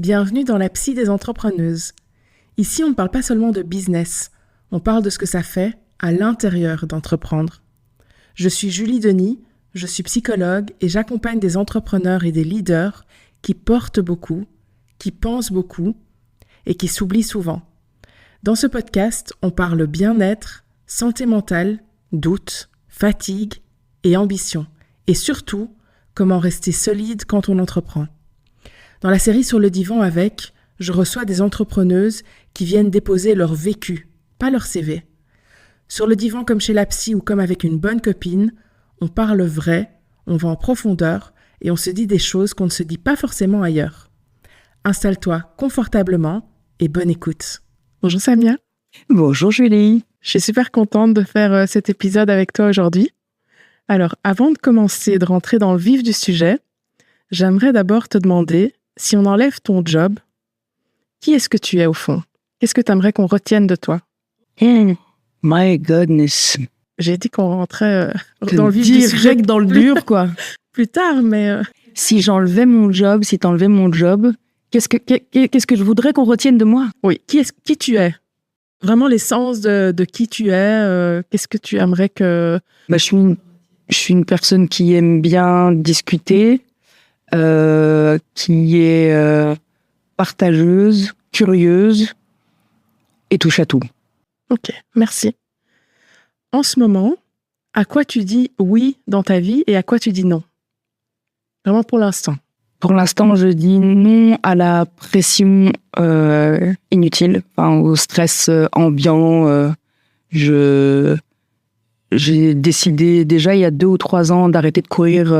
Bienvenue dans la psy des entrepreneuses. Ici, on ne parle pas seulement de business, on parle de ce que ça fait à l'intérieur d'entreprendre. Je suis Julie Denis, je suis psychologue et j'accompagne des entrepreneurs et des leaders qui portent beaucoup, qui pensent beaucoup et qui s'oublient souvent. Dans ce podcast, on parle bien-être, santé mentale, doute, fatigue et ambition. Et surtout, comment rester solide quand on entreprend. Dans la série Sur le divan avec, je reçois des entrepreneuses qui viennent déposer leur vécu, pas leur CV. Sur le divan comme chez la psy ou comme avec une bonne copine, on parle vrai, on va en profondeur et on se dit des choses qu'on ne se dit pas forcément ailleurs. Installe-toi confortablement et bonne écoute. Bonjour Samia. Bonjour Julie. Je suis super contente de faire cet épisode avec toi aujourd'hui. Alors, avant de commencer, de rentrer dans le vif du sujet, j'aimerais d'abord te demander, si on enlève ton job, qui est-ce que tu es au fond? Qu'est-ce que tu aimerais qu'on retienne de toi? My goodness. J'ai dit qu'on rentrait dans le vif du sujet. Direct dans le dur, quoi. Plus tard, mais... Si j'enlevais mon job, si t'enlevais mon job, qu'est-ce que je voudrais qu'on retienne de moi? Oui, qui tu es? Vraiment l'essence de qui tu es. Qu'est-ce que tu aimerais que... Je suis une personne qui aime bien discuter, qui est partageuse, curieuse et touche à tout. Ok, merci. En ce moment, à quoi tu dis oui dans ta vie et à quoi tu dis non? Vraiment pour l'instant. Pour l'instant, je dis non à la pression inutile, au stress ambiant. J'ai décidé déjà il y a 2 ou 3 ans d'arrêter de courir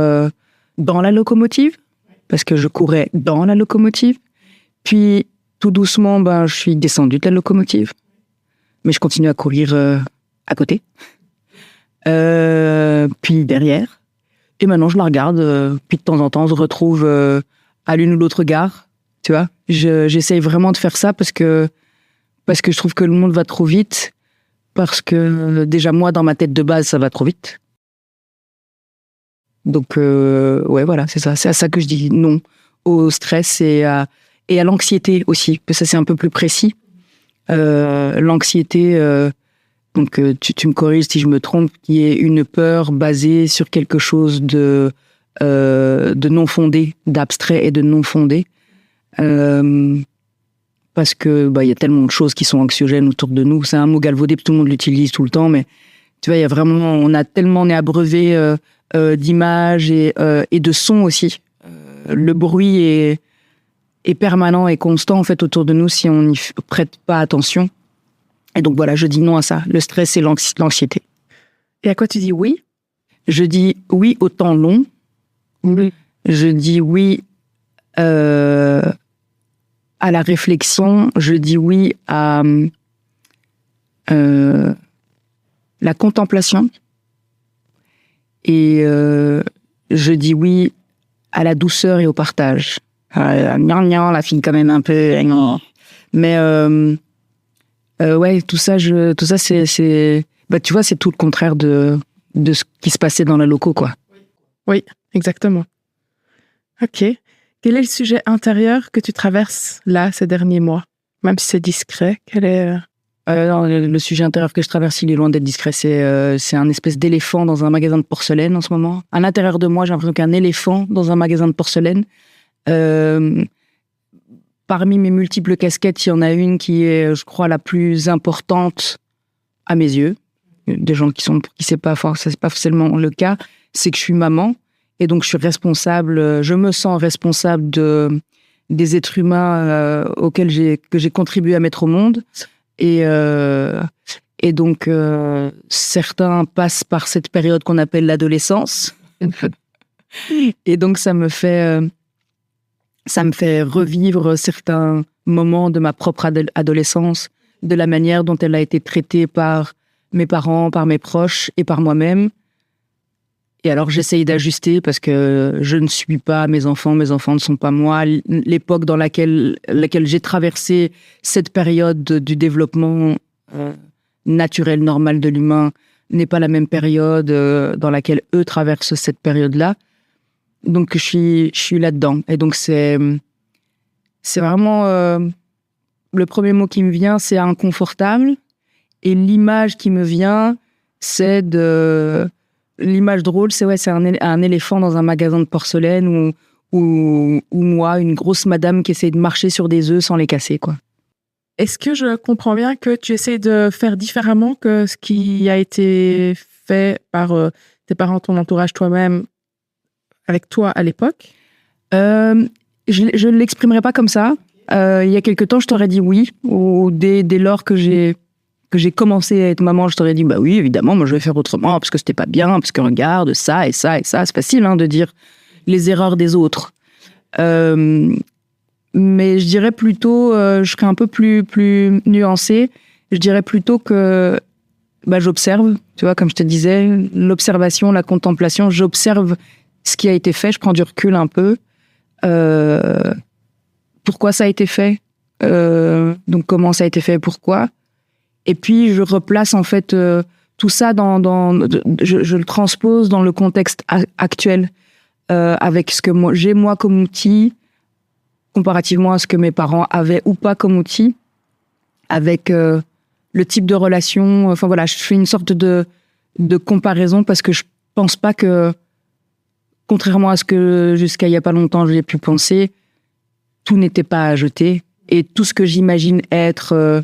dans la locomotive, parce que je courais dans la locomotive. Puis, tout doucement, je suis descendue de la locomotive. Mais je continue à courir à côté. Puis derrière. Et maintenant, je la regarde. Puis de temps en temps, je retrouve à l'une ou l'autre gare. Tu vois, j'essaye vraiment de faire ça parce que je trouve que le monde va trop vite. Parce que déjà, moi, dans ma tête de base, ça va trop vite. Donc, ouais, voilà, c'est ça. C'est à ça que je dis non. Au stress et à l'anxiété aussi. Parce que ça, c'est un peu plus précis. L'anxiété, donc tu me corriges si je me trompe, qui est une peur basée sur quelque chose de non fondé, d'abstrait et de non fondé. Parce que y a tellement de choses qui sont anxiogènes autour de nous. C'est un mot galvaudé, tout le monde l'utilise tout le temps, mais tu vois, il y a vraiment, on est abreuvé d'images et de sons aussi. Le bruit est permanent et constant en fait autour de nous si on n'y prête pas attention. Et donc voilà, je dis non à ça, le stress et l'anxiété. Et à quoi tu dis oui? Je dis oui au temps long. Oui. Je dis oui à la réflexion. Je dis oui à la contemplation. Et je dis oui à la douceur et au partage. La fille quand même un peu. Mais ouais, tout ça c'est tu vois, c'est tout le contraire de ce qui se passait dans la loco, quoi. Oui, exactement. Ok. Quel est le sujet intérieur que tu traverses là ces derniers mois? Même si c'est discret, quel est... Non, le sujet intérieur que je traverse, il est loin d'être discret. C'est un espèce d'éléphant dans un magasin de porcelaine en ce moment. À l'intérieur de moi, j'ai l'impression qu'un éléphant dans un magasin de porcelaine. Parmi mes multiples casquettes, il y en a une qui est, je crois, la plus importante à mes yeux. Des gens qui c'est pas forcément le cas, c'est que je suis maman et donc je me sens responsable des êtres humains que j'ai contribué à mettre au monde et donc certains passent par cette période qu'on appelle l'adolescence et donc ça me fait revivre certains moments de ma propre adolescence, de la manière dont elle a été traitée par mes parents, par mes proches et par moi-même. Et alors j'essaye d'ajuster parce que je ne suis pas mes enfants ne sont pas moi. L'époque dans laquelle j'ai traversé cette période du développement naturel, normal de l'humain n'est pas la même période dans laquelle eux traversent cette période-là. Donc je suis là-dedans. Et donc c'est c'est vraiment le premier mot qui me vient, c'est inconfortable. Et l'image qui me vient, c'est l'image drôle, c'est un éléphant dans un magasin de porcelaine ou moi, une grosse madame qui essaie de marcher sur des œufs sans les casser, quoi. Est-ce que je comprends bien que tu essaies de faire différemment que ce qui a été fait par tes parents, ton entourage, toi-même, avec toi à l'époque? Je ne l'exprimerai pas comme ça. Il y a quelque temps, je t'aurais dit oui. Ou dès lors que j'ai commencé à être maman, je t'aurais dit bah oui, évidemment, moi je vais faire autrement parce que c'était pas bien, parce que regarde ça et ça et ça. C'est facile de dire les erreurs des autres. Mais je dirais plutôt, je serais un peu plus nuancée. Je dirais plutôt que j'observe, tu vois, comme je te disais, l'observation, la contemplation. J'observe ce qui a été fait, je prends du recul un peu. Pourquoi ça a été fait, donc comment ça a été fait, pourquoi. Et puis je replace en fait tout ça je le transpose dans le contexte actuel, avec ce que j'ai moi comme outil, comparativement à ce que mes parents avaient ou pas comme outil, avec le type de relation. Enfin voilà, je fais une sorte de comparaison parce que je pense pas que, contrairement à ce que jusqu'à il y a pas longtemps j'ai pu penser, tout n'était pas à jeter. Et tout ce que j'imagine être,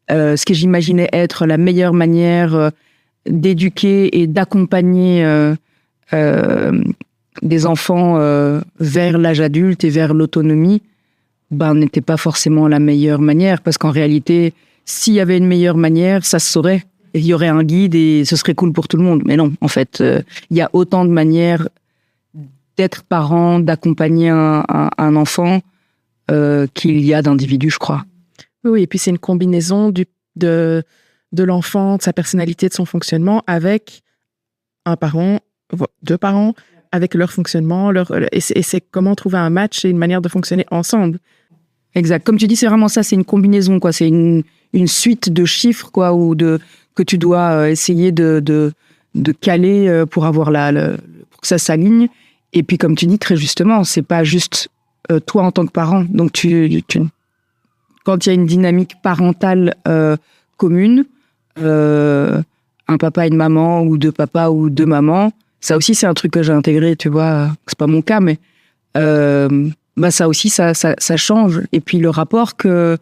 ce que j'imaginais être la meilleure manière d'éduquer et d'accompagner des enfants vers l'âge adulte et vers l'autonomie, n'était pas forcément la meilleure manière. Parce qu'en réalité, s'il y avait une meilleure manière, ça se saurait. Il y aurait un guide et ce serait cool pour tout le monde. Mais non, en fait, il y a autant de manières d'être parent, d'accompagner un enfant qu'il y a d'individus, je crois. Oui, et puis c'est une combinaison de l'enfant, de sa personnalité, de son fonctionnement avec un parent, deux parents, avec leur fonctionnement, et c'est comment trouver un match et une manière de fonctionner ensemble. Exact. Comme tu dis, c'est vraiment ça, c'est une combinaison, quoi. C'est une suite de chiffres, quoi, que tu dois essayer de caler pour avoir pour que ça s'aligne. Et puis, comme tu dis très justement, c'est pas juste toi en tant que parent. Donc, quand il y a une dynamique parentale commune, un papa et une maman, ou deux papas ou deux mamans, ça aussi, c'est un truc que j'ai intégré, tu vois. C'est pas mon cas, mais ça aussi, ça change. Et puis, le rapport que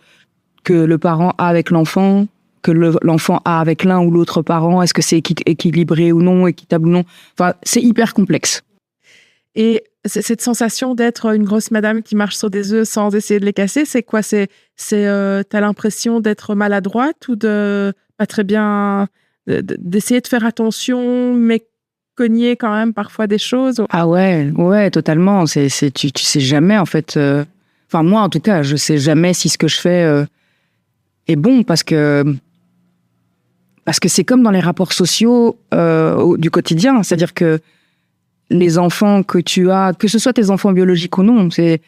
le parent a avec l'enfant, que l'enfant a avec l'un ou l'autre parent, est-ce que c'est équilibré ou non, équitable ou non? Enfin, c'est hyper complexe. Et cette sensation d'être une grosse madame qui marche sur des œufs sans essayer de les casser, c'est quoi? T'as l'impression d'être maladroite ou de pas très bien, d'essayer de faire attention, mais cogner quand même parfois des choses? Ah ouais, totalement. Tu sais jamais, en fait. Enfin, moi, en tout cas, je sais jamais si ce que je fais est bon, parce que c'est comme dans les rapports sociaux du quotidien. C'est-à-dire que les enfants que tu as, que ce soit tes enfants biologiques ou non, c'est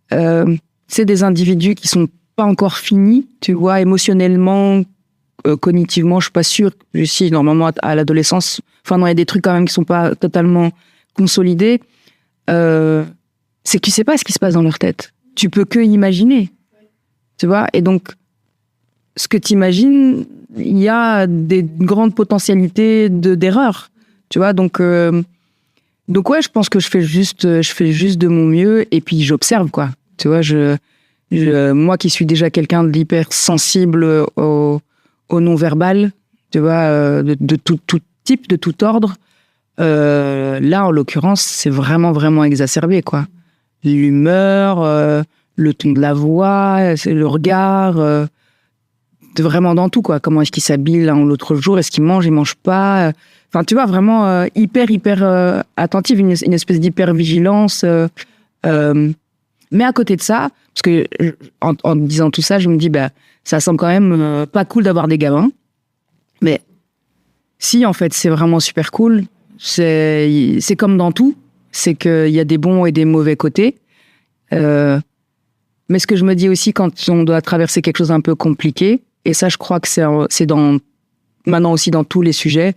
des individus qui sont pas encore finis, tu vois, émotionnellement, cognitivement, je suis pas sûre. Si, normalement, à l'adolescence, enfin non, il y a des trucs quand même qui sont pas totalement consolidés. C'est que tu sais pas ce qui se passe dans leur tête. Tu peux que imaginer, tu vois. Et donc, ce que tu imagines, il y a des grandes potentialités d'erreur, tu vois. Donc ouais, je pense que je fais juste de mon mieux, et puis j'observe, quoi. Tu vois, moi qui suis déjà quelqu'un d'hyper sensible au non-verbal, tu vois, de tout type, de tout ordre, là, en l'occurrence, c'est vraiment, vraiment exacerbé, quoi. L'humeur, le ton de la voix, le regard, vraiment dans tout, quoi. Comment est-ce qu'il s'habille l'un ou l'autre jour? Est-ce qu'il mange, il mange pas? Enfin, tu vois, vraiment hyper attentive, une espèce d'hyper-vigilance. Mais à côté de ça, parce que en disant tout ça, je me dis, ça semble quand même pas cool d'avoir des gamins. Mais si, en fait, c'est vraiment super cool. C'est comme dans tout. C'est qu'il y a des bons et des mauvais côtés. Mais ce que je me dis aussi quand on doit traverser quelque chose un peu compliqué, et ça, je crois que c'est maintenant aussi dans tous les sujets,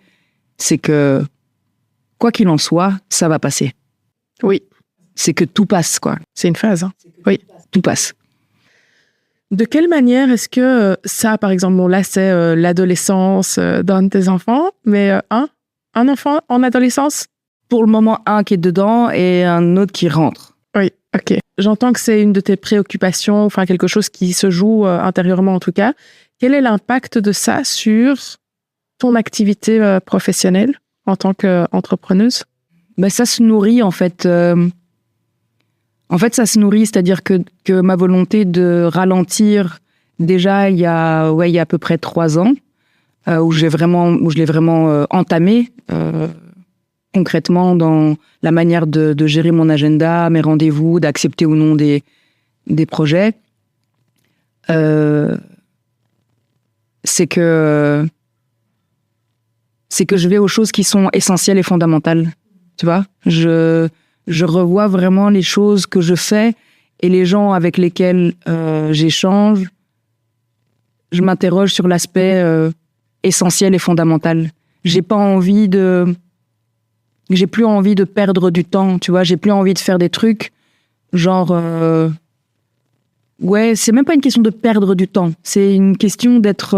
c'est que, quoi qu'il en soit, ça va passer. Oui. C'est que tout passe, quoi. C'est une phase, hein. Oui. Tout passe. De quelle manière est-ce que ça, par exemple, bon là c'est l'adolescence d'un de tes enfants, mais un enfant en adolescence? Pour le moment, un qui est dedans et un autre qui rentre. Oui, ok. J'entends que c'est une de tes préoccupations, enfin quelque chose qui se joue intérieurement en tout cas. Quel est l'impact de ça sur ton activité professionnelle en tant qu'entrepreneuse? Ben, ça se nourrit en fait. En fait, ça se nourrit, c'est-à-dire que ma volonté de ralentir, déjà il y a à peu près 3 ans, où je l'ai vraiment entamé concrètement dans la manière de gérer mon agenda, mes rendez-vous, d'accepter ou non des projets. C'est que je vais aux choses qui sont essentielles et fondamentales. Tu vois, je revois vraiment les choses que je fais et les gens avec lesquels j'échange. Je m'interroge sur l'aspect essentiel et fondamental. J'ai plus envie de perdre du temps, tu vois. J'ai plus envie de faire des trucs genre c'est même pas une question de perdre du temps. C'est une question d'être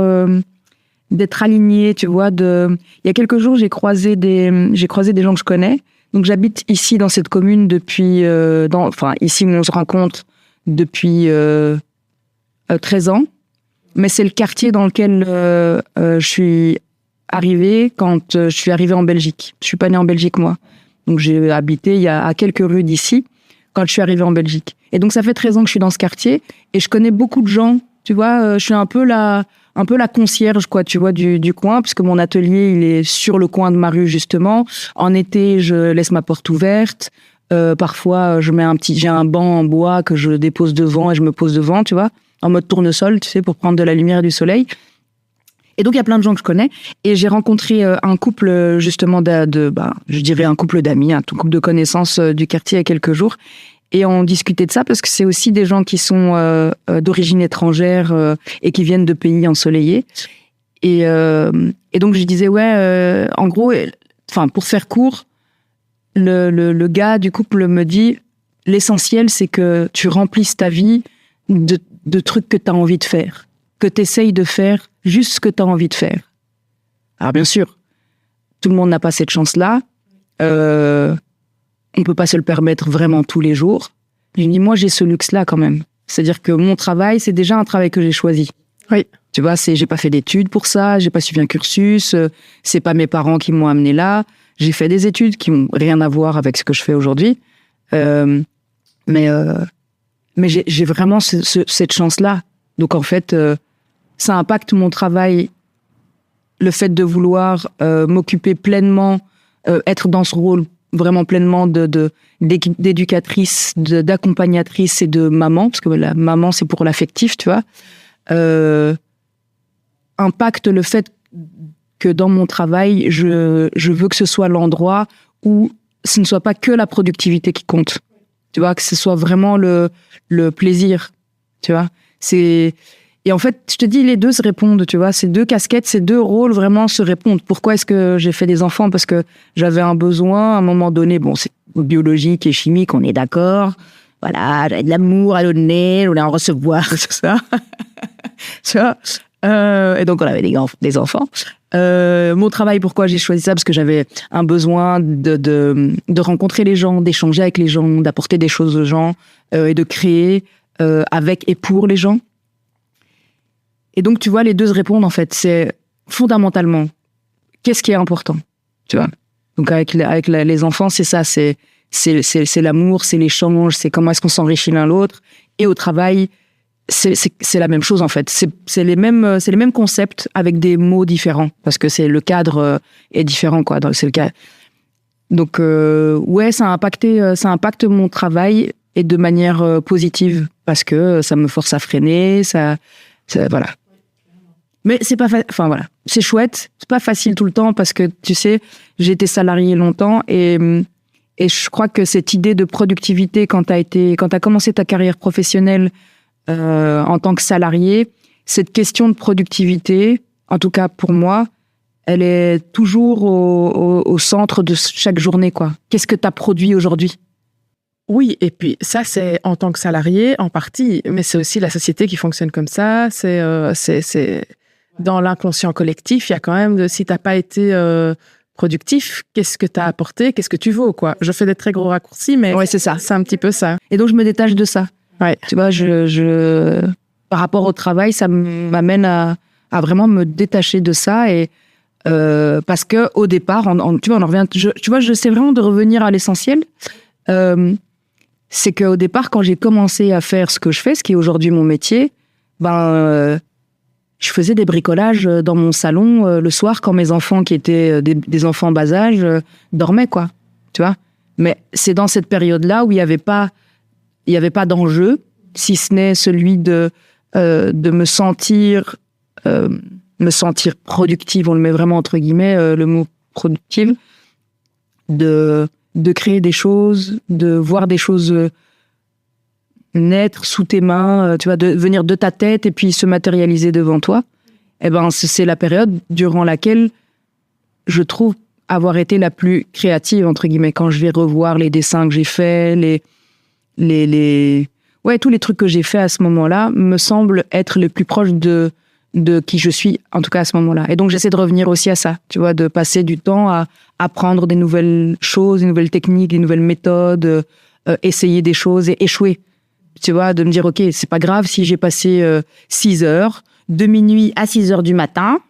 aligné, tu vois. Il y a quelques jours, j'ai croisé des gens que je connais. Donc j'habite ici dans cette commune depuis ici où on se rencontre depuis 13 ans, mais c'est le quartier dans lequel je suis arrivée quand je suis arrivée en Belgique. Je suis pas née en Belgique moi. Donc j'ai habité il y a à quelques rues d'ici quand je suis arrivée en Belgique. Et donc ça fait 13 ans que je suis dans ce quartier et je connais beaucoup de gens, tu vois, je suis un peu la concierge, quoi, tu vois, du coin, puisque mon atelier, il est sur le coin de ma rue, justement. En été, je laisse ma porte ouverte. Parfois, j'ai un banc en bois que je dépose devant et je me pose devant, tu vois, en mode tournesol, tu sais, pour prendre de la lumière et du soleil. Et donc, il y a plein de gens que je connais. Et j'ai rencontré un couple, justement, je dirais un couple d'amis, un couple de connaissances du quartier il y a quelques jours. Et on discutait de ça parce que c'est aussi des gens qui sont d'origine étrangère et qui viennent de pays ensoleillés. Et donc je disais en gros, pour faire court, le gars du couple me dit l'essentiel c'est que tu remplisses ta vie de trucs que tu as envie de faire, que tu essayes de faire juste ce que tu as envie de faire. Alors bien sûr, tout le monde n'a pas cette chance-là. On peut pas se le permettre vraiment tous les jours. Je dis, moi, j'ai ce luxe-là quand même. C'est-à-dire que mon travail, c'est déjà un travail que j'ai choisi. Oui. Tu vois, j'ai pas fait d'études pour ça, j'ai pas suivi un cursus, c'est pas mes parents qui m'ont amené là. J'ai fait des études qui ont rien à voir avec ce que je fais aujourd'hui. Mais j'ai vraiment cette chance-là. Donc, en fait, ça impacte mon travail, le fait de vouloir m'occuper pleinement, être dans ce rôle vraiment pleinement d'éducatrice, d'accompagnatrice et de maman, parce que la maman, c'est pour l'affectif, tu vois, impacte le fait que dans mon travail, je veux que ce soit l'endroit où ce ne soit pas que la productivité qui compte, tu vois, que ce soit vraiment le plaisir, tu vois. Et en fait, je te dis, les deux se répondent, tu vois. Ces deux casquettes, ces deux rôles vraiment se répondent. Pourquoi est-ce que j'ai fait des enfants? Parce que j'avais un besoin, à un moment donné, bon, c'est biologique et chimique, on est d'accord. Voilà, j'avais de l'amour à donner, je voulais en recevoir, tout ça. Tu vois. Et donc, on avait des enfants. Mon travail, pourquoi j'ai choisi ça? Parce que j'avais un besoin de rencontrer les gens, d'échanger avec les gens, d'apporter des choses aux gens et de créer avec et pour les gens. Et donc, tu vois, les deux se répondent, en fait. C'est fondamentalement, qu'est-ce qui est important, tu vois? Donc, avec les enfants, c'est ça, c'est l'amour, c'est l'échange, c'est comment est-ce qu'on s'enrichit l'un l'autre. Et au travail, c'est la même chose, en fait. C'est les mêmes concepts avec des mots différents, parce que le cadre est différent, quoi. C'est le cas. Donc, ça impacte mon travail et de manière positive, parce que ça me force à freiner, voilà. Mais c'est pas voilà, c'est chouette, c'est pas facile tout le temps parce que tu sais, j'ai été salariée longtemps et je crois que cette idée de productivité quand t'as commencé ta carrière professionnelle en tant que salarié, cette question de productivité, en tout cas pour moi, elle est toujours au centre de chaque journée, quoi. Qu'est-ce que t'as produit aujourd'hui? Oui, et puis ça, c'est en tant que salarié, en partie, mais c'est aussi la société qui fonctionne comme ça. C'est dans l'inconscient collectif, il y a quand même, si tu n'as pas été productif, qu'est-ce que tu as apporté, qu'est-ce que tu vaux, quoi. Je fais des très gros raccourcis, mais Ouais, c'est ça. C'est un petit peu ça. Et donc, je me détache de ça. Ouais. Tu vois, par rapport au travail, ça m'amène à vraiment me détacher de ça. Et parce que au départ, tu vois, on en revient. Tu vois, j'essaie vraiment de revenir à l'essentiel. C'est qu'au départ, quand j'ai commencé à faire ce que je fais, ce qui est aujourd'hui mon métier, je faisais des bricolages dans mon salon le soir quand mes enfants, qui étaient des enfants bas âge, dormaient, quoi. Tu vois. Mais c'est dans cette période-là où il y avait pas d'enjeu, si ce n'est celui de me sentir productive. On le met vraiment entre guillemets, le mot productive, de créer des choses, de voir des choses naître sous tes mains, tu vois, de venir de ta tête et puis se matérialiser devant toi. Eh ben, c'est la période durant laquelle je trouve avoir été la plus créative, entre guillemets, quand je vais revoir les dessins que j'ai faits, tous les trucs que j'ai faits à ce moment-là me semblent être les plus proches de qui je suis, en tout cas à ce moment-là. Et donc, j'essaie de revenir aussi à ça, tu vois, de passer du temps à apprendre des nouvelles choses, des nouvelles techniques, des nouvelles méthodes, essayer des choses et échouer. Tu vois, de me dire, OK, c'est pas grave si j'ai passé 6 heures, de minuit à 6 heures du matin,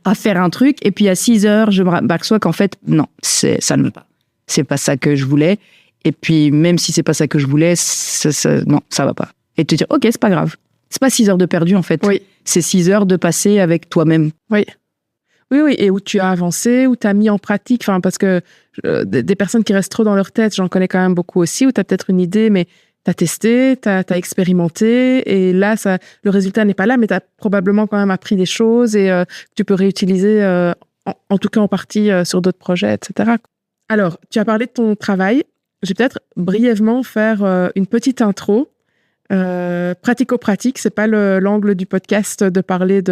à faire un truc, et puis à 6 heures, je me m'aperçois qu'en fait, non, ça ne va pas. C'est pas ça que je voulais. Et puis, même si c'est pas ça que je voulais, non, ça va pas. Et te dire, OK, c'est pas grave. C'est pas 6 heures de perdu, en fait. Oui. C'est 6 heures de passer avec toi-même. Oui. Oui, et où tu as avancé, où tu as mis en pratique, parce que des personnes qui restent trop dans leur tête, j'en connais quand même beaucoup aussi, où tu as peut-être une idée, mais tu as testé, tu as expérimenté, et là, le résultat n'est pas là, mais tu as probablement quand même appris des choses et que tu peux réutiliser, en tout cas en partie, sur d'autres projets, etc. Alors, tu as parlé de ton travail. Je vais peut-être brièvement faire une petite intro. Pratico-pratique, c'est pas l'angle du podcast de parler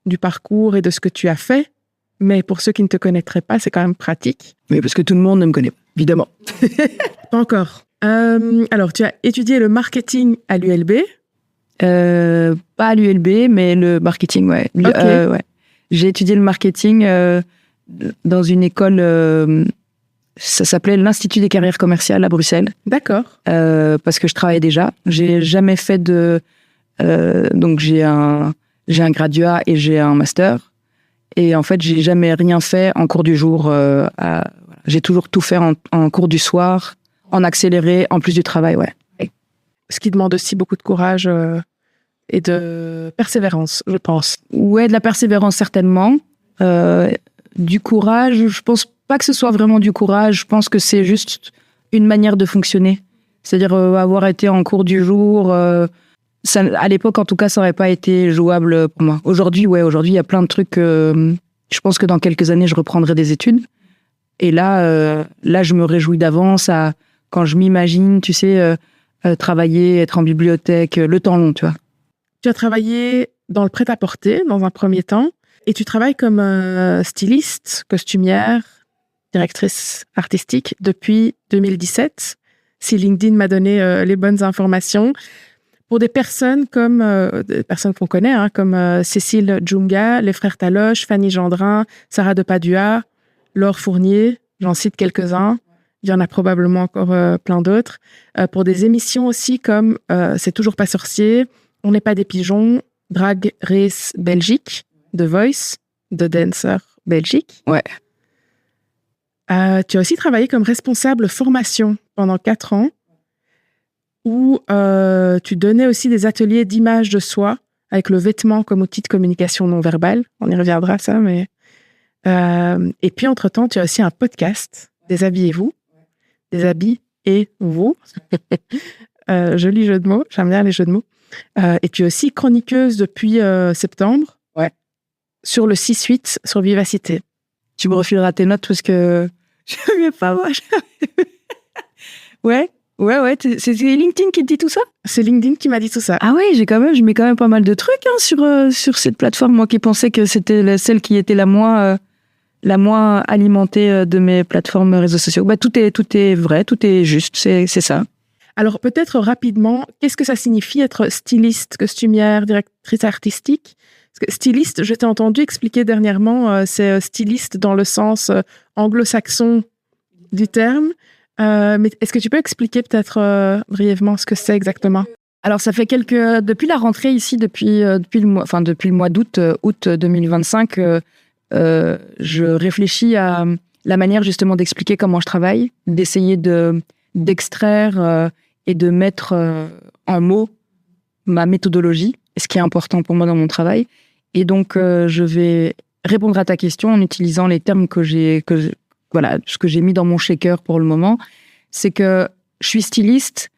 du parcours et de ce que tu as fait, mais pour ceux qui ne te connaîtraient pas, c'est quand même pratique. Oui, parce que tout le monde ne me connaît pas, évidemment. Pas encore. Alors, tu as étudié le marketing à l'ULB. Pas à l'ULB, mais le marketing, ouais. Okay. Ouais. J'ai étudié le marketing dans une école, ça s'appelait l'Institut des carrières commerciales à Bruxelles. D'accord. Parce que je travaillais déjà. J'ai jamais fait donc j'ai un graduat et j'ai un master. Et en fait, j'ai jamais rien fait en cours du jour. J'ai toujours tout fait en cours du soir, en accéléré, en plus du travail, ouais. Ce qui demande aussi beaucoup de courage et de persévérance, je pense. Ouais, de la persévérance, certainement. Du courage, je pense pas que ce soit vraiment du courage. Je pense que c'est juste une manière de fonctionner. C'est-à-dire avoir été en cours du jour... à l'époque, en tout cas, ça n'aurait pas été jouable pour moi. Aujourd'hui, il y a plein de trucs. Je pense que dans quelques années, je reprendrai des études. Et là, je me réjouis d'avance quand je m'imagine, tu sais, travailler, être en bibliothèque, le temps long, tu vois. Tu as travaillé dans le prêt-à-porter, dans un premier temps, et tu travailles comme styliste, costumière, directrice artistique depuis 2017. Si LinkedIn m'a donné les bonnes informations. Pour des personnes des personnes qu'on connaît, comme Cécile Djounga, les frères Taloche, Fanny Gendrin, Sarah de Padua, Laure Fournier, j'en cite quelques-uns. Il y en a probablement encore plein d'autres. Pour des émissions aussi comme C'est toujours pas sorcier, On n'est pas des pigeons, Drag Race Belgique, The Voice, The Dancer Belgique. Ouais. Tu as aussi travaillé comme responsable formation pendant 4 ans, où tu donnais aussi des ateliers d'image de soi avec le vêtement comme outil de communication non verbale. On y reviendra, ça, mais... et puis, entre-temps, tu as aussi un podcast, Déshabillez-vous, Déshabillez-vous. Joli jeu de mots, j'aime bien les jeux de mots. Et tu es aussi chroniqueuse depuis septembre, ouais, sur le 6-8, sur Vivacité. Tu me refileras tes notes parce que je ne sais pas, moi. Ouais. Ouais, c'est LinkedIn qui te dit tout ça? C'est LinkedIn qui m'a dit tout ça. Ah ouais, je mets quand même pas mal de trucs sur cette plateforme, moi qui pensais que c'était celle qui était la moins la moins alimentée de mes plateformes réseaux sociaux. Tout est vrai, tout est juste, c'est ça. Alors peut-être rapidement, qu'est-ce que ça signifie être styliste, costumière, directrice artistique? Parce que styliste, je t'ai entendu expliquer dernièrement, c'est styliste dans le sens anglo-saxon du terme. Mais est-ce que tu peux expliquer peut-être brièvement ce que c'est exactement? Alors ça fait depuis la rentrée ici, depuis le mois d'août, août 2025, je réfléchis à la manière justement d'expliquer comment je travaille, d'essayer d'extraire et de mettre en mots ma méthodologie, ce qui est important pour moi dans mon travail. Et donc, je vais répondre à ta question en utilisant les termes ce que j'ai mis dans mon shaker pour le moment. C'est que je suis styliste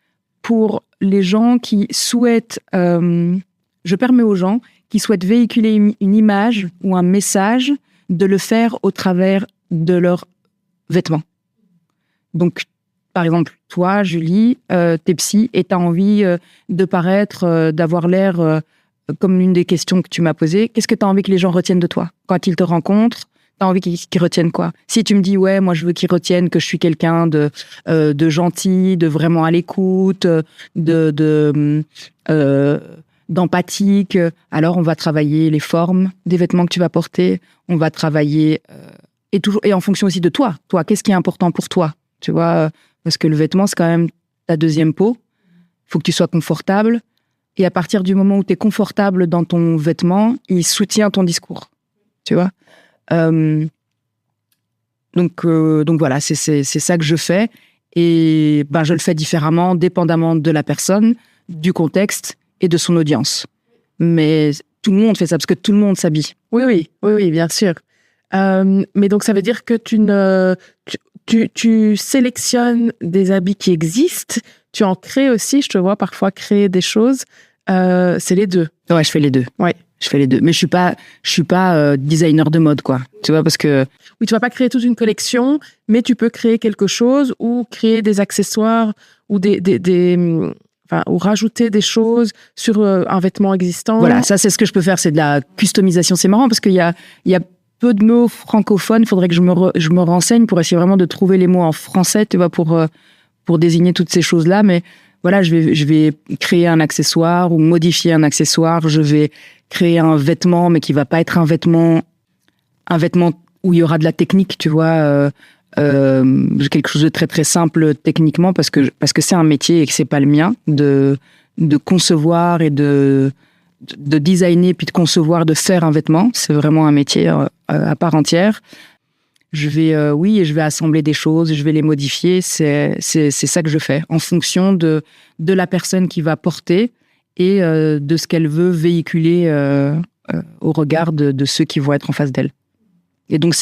pour les gens qui souhaitent... je permets aux gens qui souhaitent véhiculer une image ou un message de le faire au travers de leurs vêtements. Donc, par exemple, toi, Julie, t'es psy et t'as envie de paraître, d'avoir l'air comme l'une des questions que tu m'as posées. Qu'est-ce que t'as envie que les gens retiennent de toi? Quand ils te rencontrent, t'as envie qu'ils retiennent quoi? Si tu me dis, ouais, moi je veux qu'ils retiennent que je suis quelqu'un de gentil, de vraiment à l'écoute, d'empathique, alors on va travailler les formes des vêtements que tu vas porter, on va travailler, et en fonction aussi de toi. Toi, qu'est-ce qui est important pour toi? Tu vois, parce que le vêtement, c'est quand même ta deuxième peau. Il faut que tu sois confortable. Et à partir du moment où tu es confortable dans ton vêtement, il soutient ton discours. Tu vois? Donc voilà, c'est ça que je fais. Et je le fais différemment, dépendamment de la personne, du contexte et de son audience. Mais tout le monde fait ça, parce que tout le monde s'habille. Oui, bien sûr. Mais donc, ça veut dire que tu sélectionnes des habits qui existent, tu en crées aussi, je te vois parfois créer des choses. C'est les deux. Ouais, je fais les deux. Ouais. Je fais les deux. Mais je suis pas designer de mode, quoi. Tu vois, parce que... Oui, tu vas pas créer toute une collection, mais tu peux créer quelque chose ou créer des accessoires ou ou rajouter des choses sur un vêtement existant. Voilà, ça, c'est ce que je peux faire. C'est de la customisation. C'est marrant parce qu'il y a peu de mots francophones. Il faudrait que je me renseigne pour essayer vraiment de trouver les mots en français, tu vois, pour désigner toutes ces choses-là. Mais voilà, je vais créer un accessoire ou modifier un accessoire. Je vais créer un vêtement, mais qui va pas être un vêtement où il y aura de la technique, tu vois. Quelque chose de très très simple techniquement parce que c'est un métier et que c'est pas le mien de concevoir et de designer puis de concevoir, de faire un vêtement. C'est vraiment un métier à part entière. Je vais assembler des choses, je vais les modifier. C'est ça que je fais en fonction de la personne qui va porter et de ce qu'elle veut véhiculer au regard de ceux qui vont être en face d'elle. Et donc,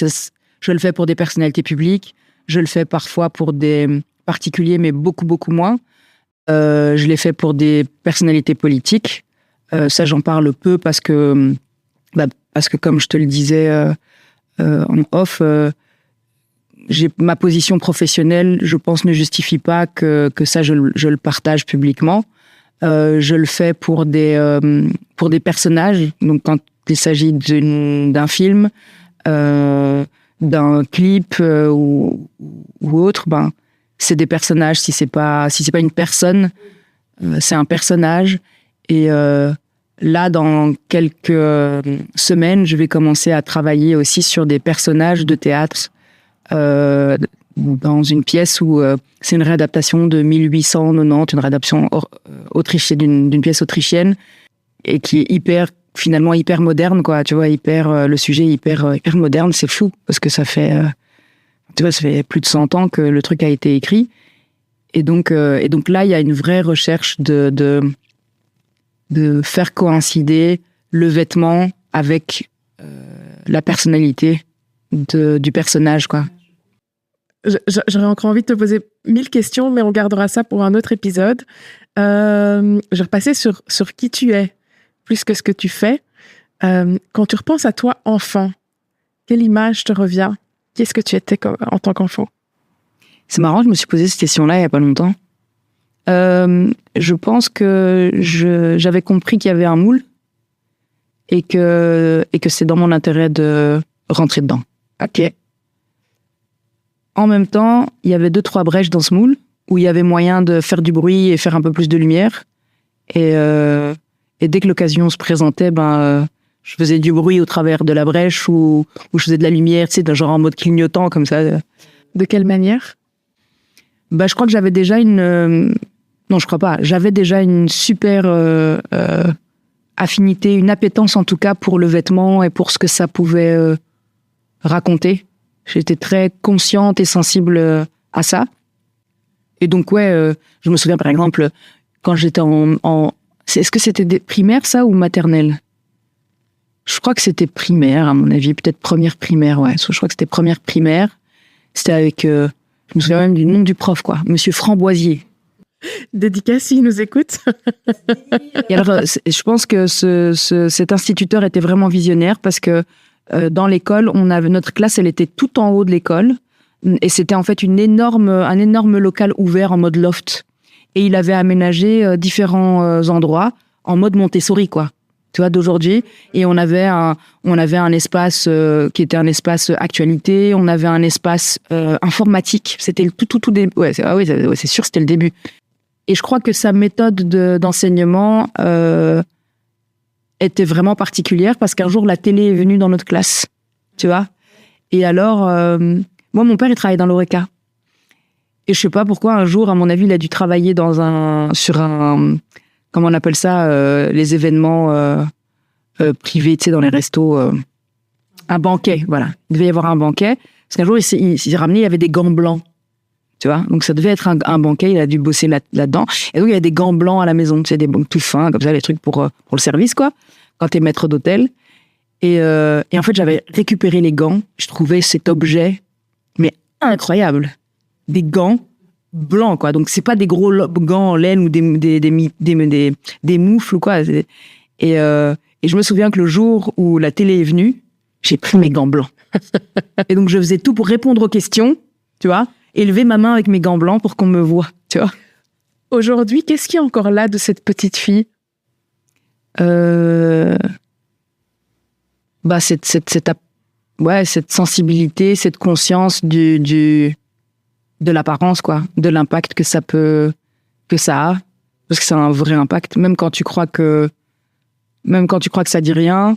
je le fais pour des personnalités publiques, je le fais parfois pour des particuliers, mais beaucoup, beaucoup moins. Je l'ai fait pour des personnalités politiques. Ça, j'en parle peu parce que comme je te le disais en off, ma position professionnelle, je pense, ne justifie pas que ça, je le partage publiquement. Je le fais pour des personnages. Donc, quand il s'agit d'un film, d'un clip ou autre, c'est des personnages. Si c'est pas une personne, c'est un personnage. Et là, dans quelques semaines, je vais commencer à travailler aussi sur des personnages de théâtre dans une pièce où c'est une réadaptation de 1890, une réadaptation autrichienne d'une pièce autrichienne et qui est finalement hyper moderne, quoi. Tu vois, le sujet est hyper moderne. C'est fou parce que ça fait plus de 100 ans que le truc a été écrit. Et donc là, il y a une vraie recherche de faire coïncider le vêtement avec la personnalité du personnage, quoi. J'aurais encore envie de te poser 1000 questions, mais on gardera ça pour un autre épisode. Je vais repasser sur qui tu es, plus que ce que tu fais. Quand tu repenses à toi, enfant, quelle image te revient? Qu'est-ce que tu étais en tant qu'enfant? C'est marrant, je me suis posé cette question-là il n'y a pas longtemps. Je pense que j'avais compris qu'il y avait un moule et que c'est dans mon intérêt de rentrer dedans. Ok. En même temps, il y avait 2-3 brèches dans ce moule où il y avait moyen de faire du bruit et faire un peu plus de lumière. Et dès que l'occasion se présentait, je faisais du bruit au travers de la brèche ou je faisais de la lumière, tu sais, genre en mode clignotant comme ça. De quelle manière? Je crois que j'avais déjà non, je crois pas. J'avais déjà une super affinité, une appétence en tout cas pour le vêtement et pour ce que ça pouvait raconter. J'étais très consciente et sensible à ça. Et donc, je me souviens par exemple, quand j'étais est-ce que c'était primaire ça ou maternelle? Je crois que c'était primaire, à mon avis, peut-être première primaire, ouais. Je crois que c'était première primaire. C'était avec, je me souviens même du nom du prof, quoi, Monsieur Framboisier. Dédicace, il nous écoute. Et alors, je pense que cet instituteur était vraiment visionnaire parce que dans l'école, notre classe, elle était tout en haut de l'école et c'était en fait un énorme local ouvert en mode loft. Et il avait aménagé différents endroits en mode Montessori, quoi. Tu vois, d'aujourd'hui. Et on avait un espace qui était un espace actualité. On avait un espace informatique. C'était le tout début. Ouais, c'est sûr, c'était le début. Et je crois que sa méthode d'enseignement était vraiment particulière parce qu'un jour, la télé est venue dans notre classe. Tu vois. Et alors, moi, mon père, il travaillait dans l'Horeca. Et je sais pas pourquoi, un jour, à mon avis, il a dû travailler sur un, comment on appelle ça, les événements privés, tu sais, dans les restos, un banquet, voilà. Il devait y avoir un banquet, parce qu'un jour, il s'est ramené, il y avait des gants blancs, tu vois. Donc, ça devait être un banquet, il a dû bosser là-dedans. Et donc, il y a des gants blancs à la maison, tu sais, des tout fins, comme ça, les trucs pour le service, quoi, quand t'es maître d'hôtel. Et en fait, j'avais récupéré les gants, je trouvais cet objet, mais incroyable. Des gants blancs, quoi. Donc, c'est pas des gros gants en laine ou des moufles ou quoi. Et je me souviens que le jour où la télé est venue, j'ai pris mes gants blancs. Et donc, je faisais tout pour répondre aux questions, tu vois, et lever ma main avec mes gants blancs pour qu'on me voie, tu vois. Aujourd'hui, qu'est-ce qu'il y a encore là de cette petite fille? Cette sensibilité, cette conscience de l'apparence, quoi, de l'impact que ça a, parce que c'est un vrai impact, même quand tu crois que ça dit rien,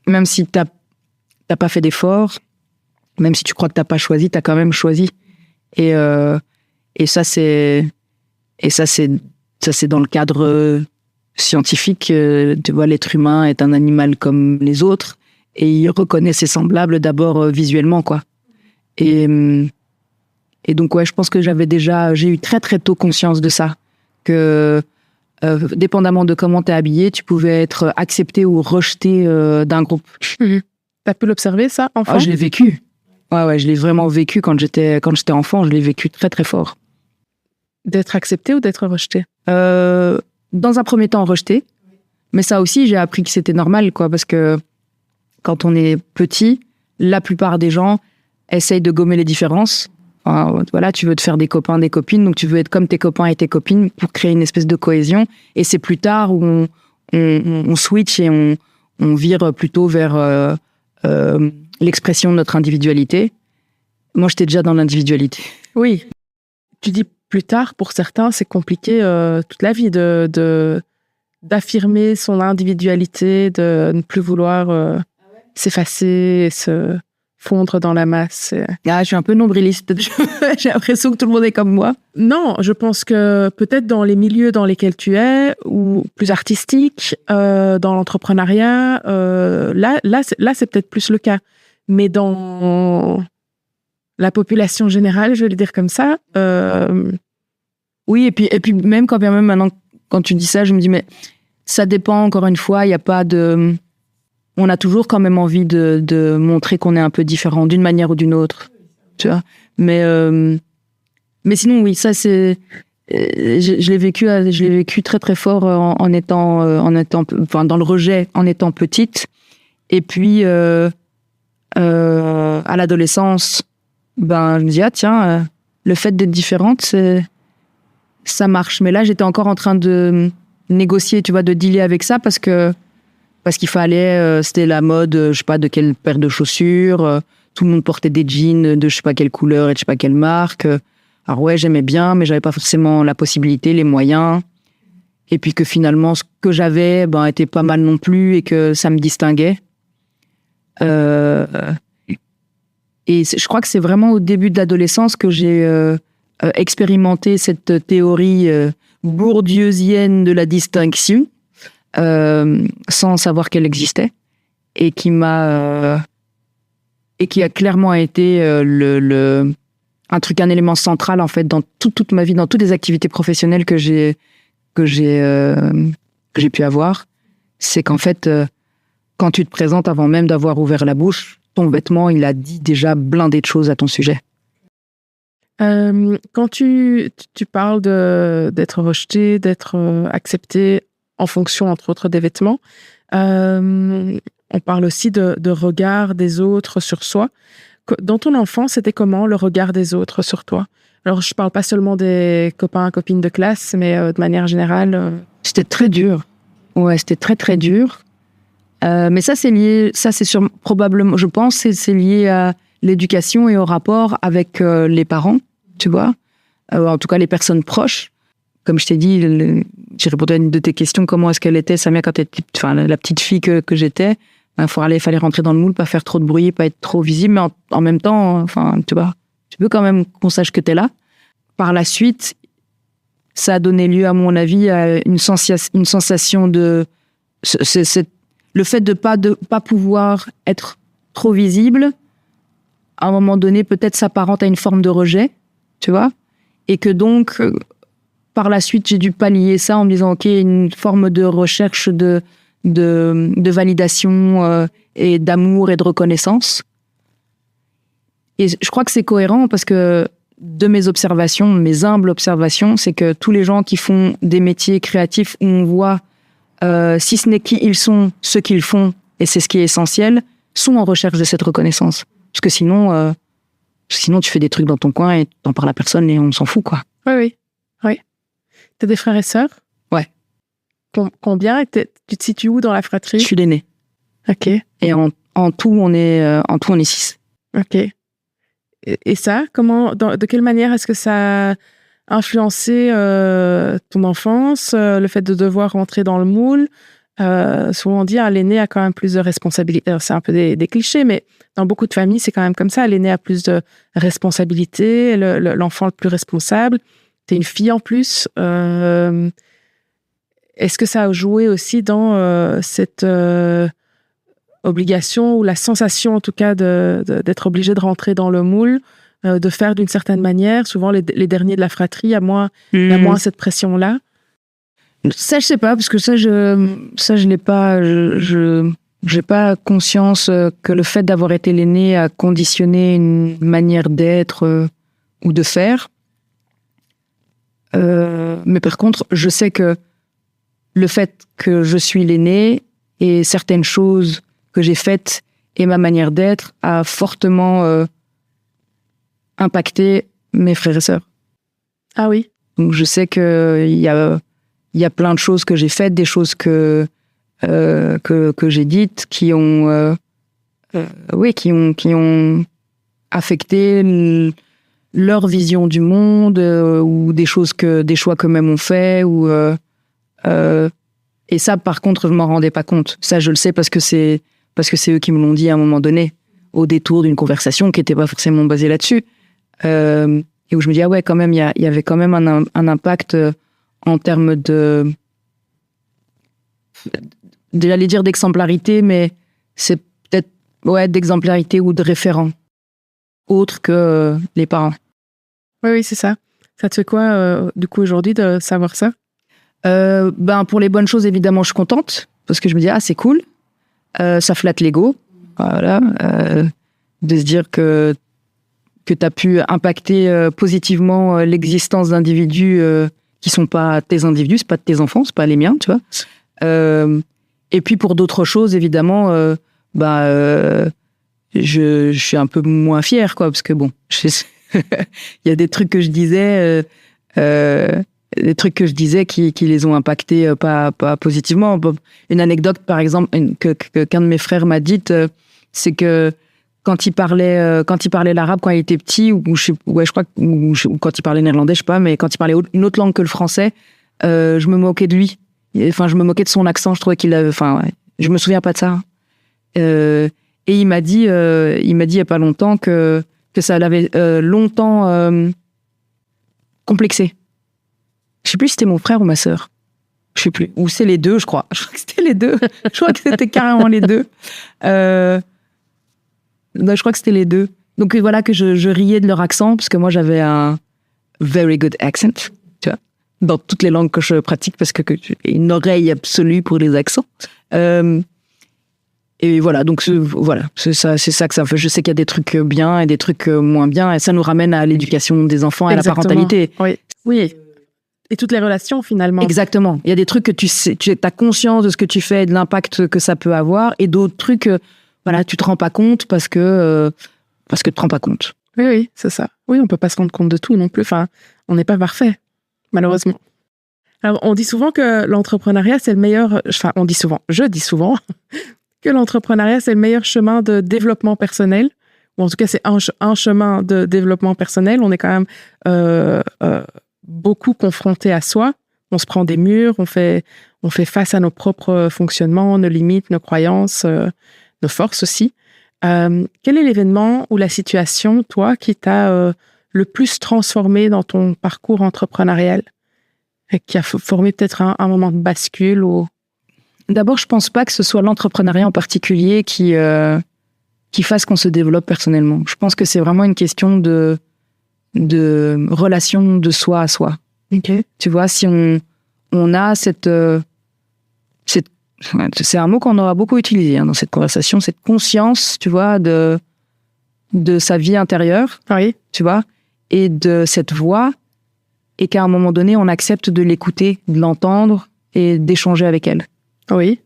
même si t'as pas fait d'effort, même si tu crois que t'as pas choisi, t'as quand même choisi. Et ça c'est dans le cadre scientifique. Tu vois, l'être humain est un animal comme les autres et il reconnaît ses semblables d'abord visuellement, quoi. Et donc, ouais, je pense que j'ai eu très très tôt conscience de ça, que dépendamment de comment t'es habillé, tu pouvais être accepté ou rejeté d'un groupe. T'as pu l'observer, ça, enfant? Je l'ai vécu. Ouais, je l'ai vraiment vécu quand j'étais enfant, je l'ai vécu très très fort. D'être accepté ou d'être rejeté? Dans un premier temps, rejeté. Mais ça aussi, j'ai appris que c'était normal, quoi, parce que quand on est petit, la plupart des gens essayent de gommer les différences. Voilà, tu veux te faire des copains, des copines, donc tu veux être comme tes copains et tes copines pour créer une espèce de cohésion. Et c'est plus tard où on switch et on vire plutôt vers l'expression de notre individualité. Moi, j'étais déjà dans l'individualité. Oui. Tu dis plus tard, pour certains, c'est compliqué toute la vie d'affirmer son individualité, de ne plus vouloir s'effacer et se fondre dans la masse. Je suis un peu nombriliste. J'ai l'impression que tout le monde est comme moi. Non, je pense que peut-être dans les milieux dans lesquels tu es, ou plus artistiques, dans l'entrepreneuriat, là, c'est peut-être plus le cas. Mais dans la population générale, je vais le dire comme ça. Oui, et puis même quand bien même maintenant, quand tu dis ça, je me dis, mais ça dépend, encore une fois, il n'y a pas de... On a toujours quand même envie de montrer qu'on est un peu différent d'une manière ou d'une autre, tu vois. Mais sinon, oui, ça c'est... Je l'ai vécu très très fort en étant enfin, dans le rejet en étant petite. Et puis, à l'adolescence, je me dis, tiens, le fait d'être différente, ça marche. Mais là, j'étais encore en train de négocier, tu vois, de dealer avec ça parce que parce qu'il fallait, c'était la mode, je sais pas de quelle paire de chaussures, tout le monde portait des jeans de je sais pas quelle couleur et de je sais pas quelle marque. Alors ouais, j'aimais bien, mais j'avais pas forcément la possibilité, les moyens. Et puis que finalement, ce que j'avais, était pas mal non plus et que ça me distinguait. Et je crois que c'est vraiment au début de l'adolescence que j'ai expérimenté cette théorie bourdieusienne de la distinction, sans savoir qu'elle existait, et qui a clairement été un élément central en fait dans toute ma vie, dans toutes les activités professionnelles que j'ai pu avoir. C'est qu'en fait, quand tu te présentes avant même d'avoir ouvert la bouche, ton vêtement, il a dit déjà blindé de choses à ton sujet. Quand tu parles d'être rejeté, d'être accepté en fonction, entre autres, des vêtements, on parle aussi de regard des autres sur soi. Dans ton enfance, c'était comment le regard des autres sur toi? Alors, je parle pas seulement des copains, copines de classe, mais de manière générale. C'était très dur. Ouais, c'était très, très dur. Mais ça, c'est lié, probablement, je pense, c'est lié à l'éducation et au rapport avec les parents, tu vois. En tout cas, les personnes proches. Comme je t'ai dit, j'ai répondu à une de tes questions, comment est-ce qu'elle était, Samia, quand la petite fille que j'étais. Il fallait rentrer dans le moule, pas faire trop de bruit, pas être trop visible, mais en même temps, tu vois, tu veux quand même qu'on sache que t'es là. Par la suite, ça a donné lieu, à mon avis, à une sensation de... le fait de pas pouvoir être trop visible, à un moment donné, peut-être s'apparente à une forme de rejet, tu vois, et que donc, par la suite, j'ai dû pallier ça en me disant, OK, une forme de recherche de validation et d'amour et de reconnaissance. Et je crois que c'est cohérent parce que de mes observations, mes humbles observations, c'est que tous les gens qui font des métiers créatifs où on voit, si ce n'est qui ils sont, ce qu'ils font, et c'est ce qui est essentiel, sont en recherche de cette reconnaissance. Parce que sinon tu fais des trucs dans ton coin et t'en parles à personne et on s'en fout, quoi. Oui. T'as des frères et sœurs? Ouais. Combien? Tu te situes où dans la fratrie? Je suis l'aîné. Ok. Et en tout, on est 6. Ok. Et ça, de quelle manière est-ce que ça a influencé ton enfance, le fait de devoir rentrer dans le moule? Souvent on dit, l'aîné a quand même plus de responsabilités. C'est un peu des clichés, mais dans beaucoup de familles, c'est quand même comme ça. L'aîné a plus de responsabilités, l'enfant le plus responsable. T'es une fille en plus. Est-ce que ça a joué aussi dans cette obligation ou la sensation, en tout cas, d'être obligé de rentrer dans le moule, de faire d'une certaine manière? Souvent, les derniers de la fratrie, il y a moins cette pression-là. Ça, je sais pas, parce que ça, je n'ai pas, j'ai pas conscience que le fait d'avoir été l'aîné a conditionné une manière d'être ou de faire. Mais par contre, je sais que le fait que je suis l'aîné et certaines choses que j'ai faites et ma manière d'être a fortement impacté mes frères et sœurs. Ah oui. Donc je sais que il y a plein de choses que j'ai faites, des choses que j'ai dites qui ont affecté leur vision du monde ou des choix qu'eux-mêmes ont fait et ça par contre je m'en rendais pas compte. Ça je le sais parce que c'est eux qui me l'ont dit à un moment donné au détour d'une conversation qui était pas forcément basée là-dessus et où je me dis quand même il y avait quand même un impact en termes de j'allais dire d'exemplarité, mais c'est peut-être d'exemplarité ou de référent autre que les parents. Oui, c'est ça. Ça te fait quoi, du coup, aujourd'hui, de savoir ça? Pour les bonnes choses, évidemment, je suis contente, parce que je me dis, c'est cool. Ça flatte l'ego. Voilà. De se dire que tu as pu impacter positivement l'existence d'individus qui sont pas tes individus, c'est pas de tes enfants, c'est pas les miens, tu vois. Et puis pour d'autres choses, évidemment, je suis un peu moins fière, quoi, parce que bon, il y a des trucs que je disais des trucs que je disais qui les ont impactés pas positivement. Une anecdote, par exemple, qu'un de mes frères m'a dite, c'est que quand il parlait l'arabe quand il était petit, ou quand il parlait néerlandais, je sais pas, mais quand il parlait une autre langue que le français, je me moquais de lui. Enfin, je me moquais de son accent. Je trouvais qu'il avait. Enfin, ouais, je me souviens pas de ça. Et il m'a dit il y a pas longtemps que ça l'avait longtemps complexé. Je sais plus si c'était mon frère ou ma sœur. Je sais plus. Ou c'est les deux, je crois. Je crois que c'était les deux. Je crois que c'était carrément les deux. Je crois que c'était les deux. Donc voilà que je riais de leur accent, parce que moi j'avais un very good accent, tu vois, dans toutes les langues que je pratique, parce que j'ai une oreille absolue pour les accents. Et voilà, donc voilà, c'est ça que ça fait. Je sais qu'il y a des trucs bien et des trucs moins bien, et ça nous ramène à l'éducation des enfants et à la parentalité. Oui. Et toutes les relations, finalement. Exactement. Il y a des trucs que tu sais, tu as conscience de ce que tu fais et de l'impact que ça peut avoir, et d'autres trucs, voilà, tu te rends pas compte parce que tu te rends pas compte. Oui, c'est ça. Oui, on peut pas se rendre compte de tout non plus. Enfin, on n'est pas parfait, malheureusement. Alors, on dit souvent que l'entrepreneuriat, c'est le meilleur... Enfin, je dis souvent que l'entrepreneuriat, c'est le meilleur chemin de développement personnel. Ou en tout cas, c'est un chemin de développement personnel. On est quand même beaucoup confronté à soi. On se prend des murs, on fait face à nos propres fonctionnements, nos limites, nos croyances, nos forces aussi. Quel est l'événement ou la situation, toi, qui t'a le plus transformé dans ton parcours entrepreneurial et qui a formé peut-être un moment de bascule ou... D'abord, je pense pas que ce soit l'entrepreneuriat en particulier qui fasse qu'on se développe personnellement. Je pense que c'est vraiment une question de relation de soi à soi. Okay. Tu vois, si on a cette c'est un mot qu'on aura beaucoup utilisé dans cette conversation, cette conscience, tu vois, de sa vie intérieure, oui. Tu vois, et de cette voix, et qu'à un moment donné, on accepte de l'écouter, de l'entendre et d'échanger avec elle. Oui.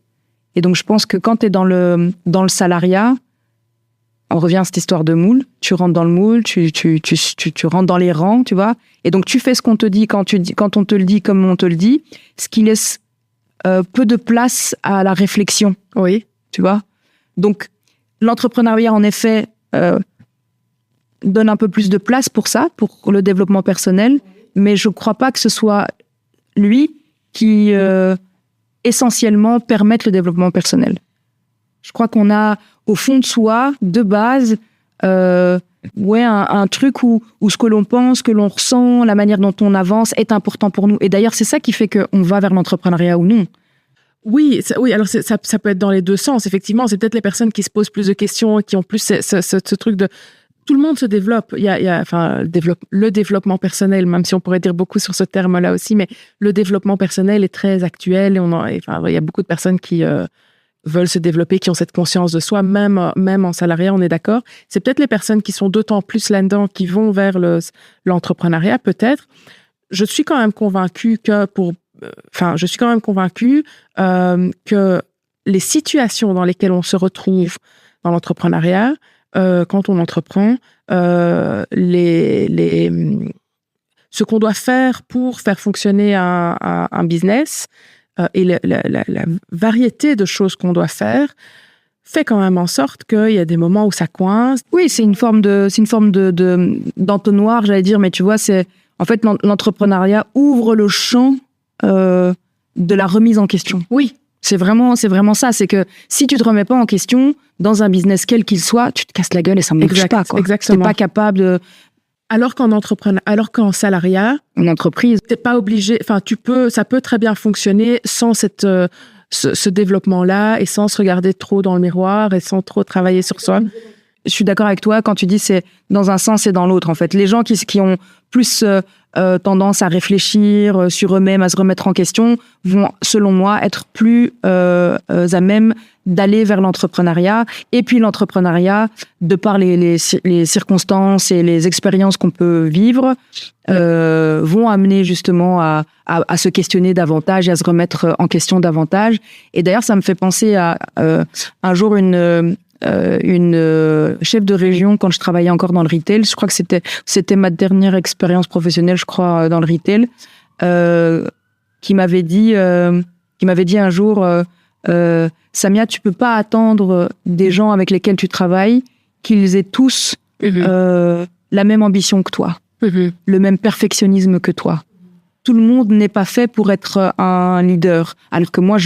Et donc, je pense que quand tu es dans le salariat, on revient à cette histoire de moule, tu rentres dans le moule, tu rentres dans les rangs, tu vois, et donc tu fais ce qu'on te dit quand on te le dit comme on te le dit, ce qui laisse peu de place à la réflexion. Oui. Tu vois. Donc, l'entrepreneuriat, en effet, donne un peu plus de place pour ça, pour le développement personnel, mais je ne crois pas que ce soit lui qui, essentiellement, permette le développement personnel. Je crois qu'on a, au fond de soi, de base, un truc où ce que l'on pense, que l'on ressent, la manière dont on avance est important pour nous. Et d'ailleurs, c'est ça qui fait qu'on va vers l'entrepreneuriat ou non. Oui, alors ça peut être dans les deux sens, effectivement. C'est peut-être les personnes qui se posent plus de questions, qui ont plus ce truc de... Tout le monde se développe. Il y a le développement personnel, même si on pourrait dire beaucoup sur ce terme-là aussi, mais le développement personnel est très actuel. Il y a beaucoup de personnes qui veulent se développer, qui ont cette conscience de soi, même en salariat, on est d'accord. C'est peut-être les personnes qui sont d'autant plus là-dedans, qui vont vers l'entrepreneuriat, peut-être. Je suis quand même convaincue que que les situations dans lesquelles on se retrouve dans l'entrepreneuriat, quand on entreprend, ce qu'on doit faire pour faire fonctionner un business et la variété de choses qu'on doit faire fait quand même en sorte qu'il y a des moments où ça coince. Oui, c'est une forme d'entonnoir, j'allais dire, mais tu vois, en fait, l'entrepreneuriat ouvre le champ de la remise en question. Oui. C'est vraiment ça. C'est que si tu te remets pas en question dans un business quel qu'il soit, tu te casses la gueule et ça ne marche pas, quoi. Exactement. T'es pas capable de... Alors qu'en salariat, en entreprise, t'es pas obligé. Enfin, ça peut très bien fonctionner sans ce développement-là et sans se regarder trop dans le miroir et sans trop travailler sur soi. Je suis d'accord avec toi quand tu dis c'est dans un sens et dans l'autre, en fait. Les gens qui ont plus tendance à réfléchir sur eux-mêmes, à se remettre en question, vont, selon moi, être plus à même d'aller vers l'entrepreneuriat. Et puis l'entrepreneuriat, de par les circonstances et les expériences qu'on peut vivre, vont amener justement à se questionner davantage et à se remettre en question davantage. Et d'ailleurs, ça me fait penser à un jour une chef de région quand je travaillais encore dans le retail. Je crois que c'était ma dernière expérience professionnelle, je crois, dans le retail. qui m'avait dit un jour, Samia, tu peux pas attendre des gens avec lesquels tu travailles qu'ils aient tous la même ambition que toi, le même perfectionnisme que toi. Tout le monde n'est pas fait pour être un leader, alors que moi,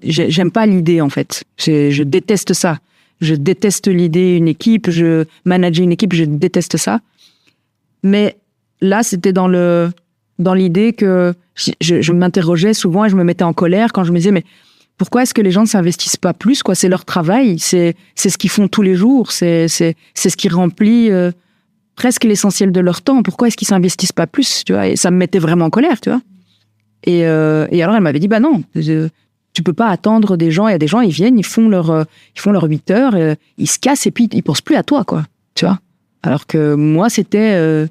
j'aime pas l'idée, en fait. Je déteste ça. Je déteste l'idée une équipe, manager une équipe, je déteste ça. Mais là, c'était dans l'idée que je m'interrogeais souvent et je me mettais en colère quand je me disais, mais pourquoi est-ce que les gens ne s'investissent pas plus, quoi? C'est leur travail, c'est ce qu'ils font tous les jours, c'est ce qui remplit presque l'essentiel de leur temps. Pourquoi est-ce qu'ils s'investissent pas plus, tu vois? Et ça me mettait vraiment en colère, tu vois. Et alors elle m'avait dit, bah non, tu peux pas attendre des gens. Il y a des gens, ils viennent, ils font leur 8 heures, ils se cassent et puis ils pensent plus à toi, quoi, tu vois. Alors que moi, c'était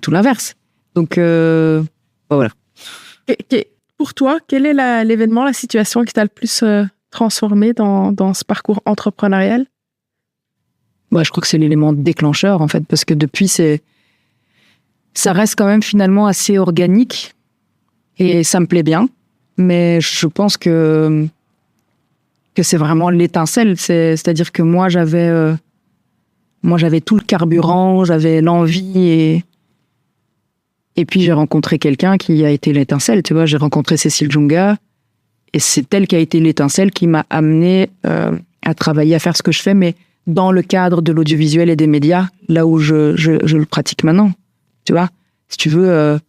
tout l'inverse. Donc voilà. Pour toi, quel est l'événement, la situation qui t'a le plus transformé dans ce parcours entrepreneurial? Je crois que c'est l'élément déclencheur, en fait, parce que depuis, ça reste quand même finalement assez organique et ça me plaît bien. Mais je pense que c'est vraiment l'étincelle. C'est-à-dire que moi, j'avais tout le carburant, j'avais l'envie et puis j'ai rencontré quelqu'un qui a été l'étincelle, tu vois. J'ai rencontré Cécile Djounga et c'est elle qui a été l'étincelle qui m'a amené à travailler, à faire ce que je fais, mais dans le cadre de l'audiovisuel et des médias, là où je le pratique maintenant, tu vois. Si tu veux,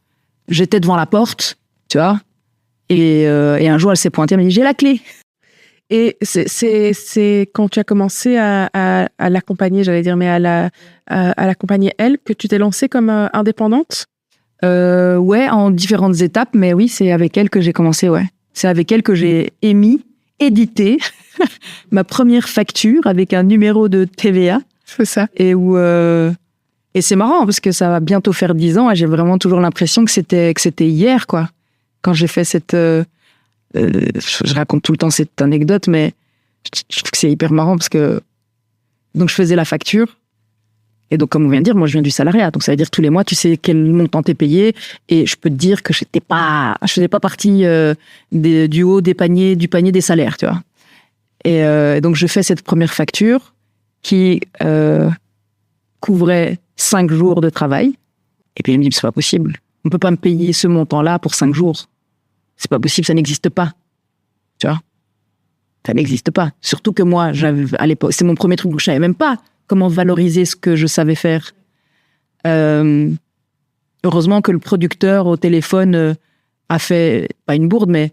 j'étais devant la porte, tu vois, et un jour elle s'est pointée, elle m'a dit « j'ai la clé ». Et c'est quand tu as commencé à l'accompagner, j'allais dire, mais à l'accompagner elle, que tu t'es lancée comme indépendante? Ouais, en différentes étapes, mais oui, c'est avec elle que j'ai commencé, ouais. C'est avec elle que j'ai édité ma première facture avec un numéro de TVA. C'est ça. Et c'est marrant parce que ça va bientôt faire 10 ans et j'ai vraiment toujours l'impression que c'était hier, quoi. Quand j'ai fait cette... je raconte tout le temps cette anecdote, mais je trouve que c'est hyper marrant parce que... Donc, je faisais la facture. Et donc, comme on vient de dire, moi, je viens du salariat. Donc, ça veut dire tous les mois, tu sais quel montant t'es payé. Et je peux te dire que je faisais pas partie du haut du panier des salaires, tu vois. Et donc, je fais cette première facture qui couvrait 5 jours de travail. Et puis, il me dit, c'est pas possible. On peut pas me payer ce montant-là pour 5 jours. C'est pas possible, ça n'existe pas. Tu vois? Ça n'existe pas. Surtout que moi, à l'époque, c'est mon premier truc, donc je savais même pas comment valoriser ce que je savais faire. Heureusement que le producteur au téléphone a fait, pas une bourde, mais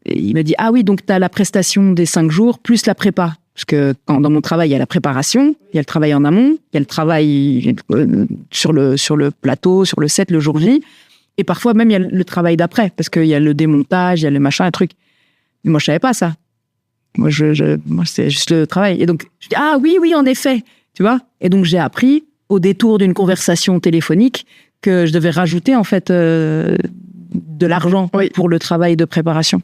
il me dit, ah oui, donc tu as la prestation des 5 jours plus la prépa. Parce que dans mon travail, il y a la préparation, il y a le travail en amont, il y a le travail sur le plateau, sur le set, le jour J. Et parfois même, il y a le travail d'après, parce qu'il y a le démontage, il y a le machin, un truc. Mais moi, je savais pas ça. Moi, c'est juste le travail. Et donc, je dis, ah oui, en effet. Tu vois? Et donc, j'ai appris, au détour d'une conversation téléphonique, que je devais rajouter, en fait, de l'argent pour le travail de préparation.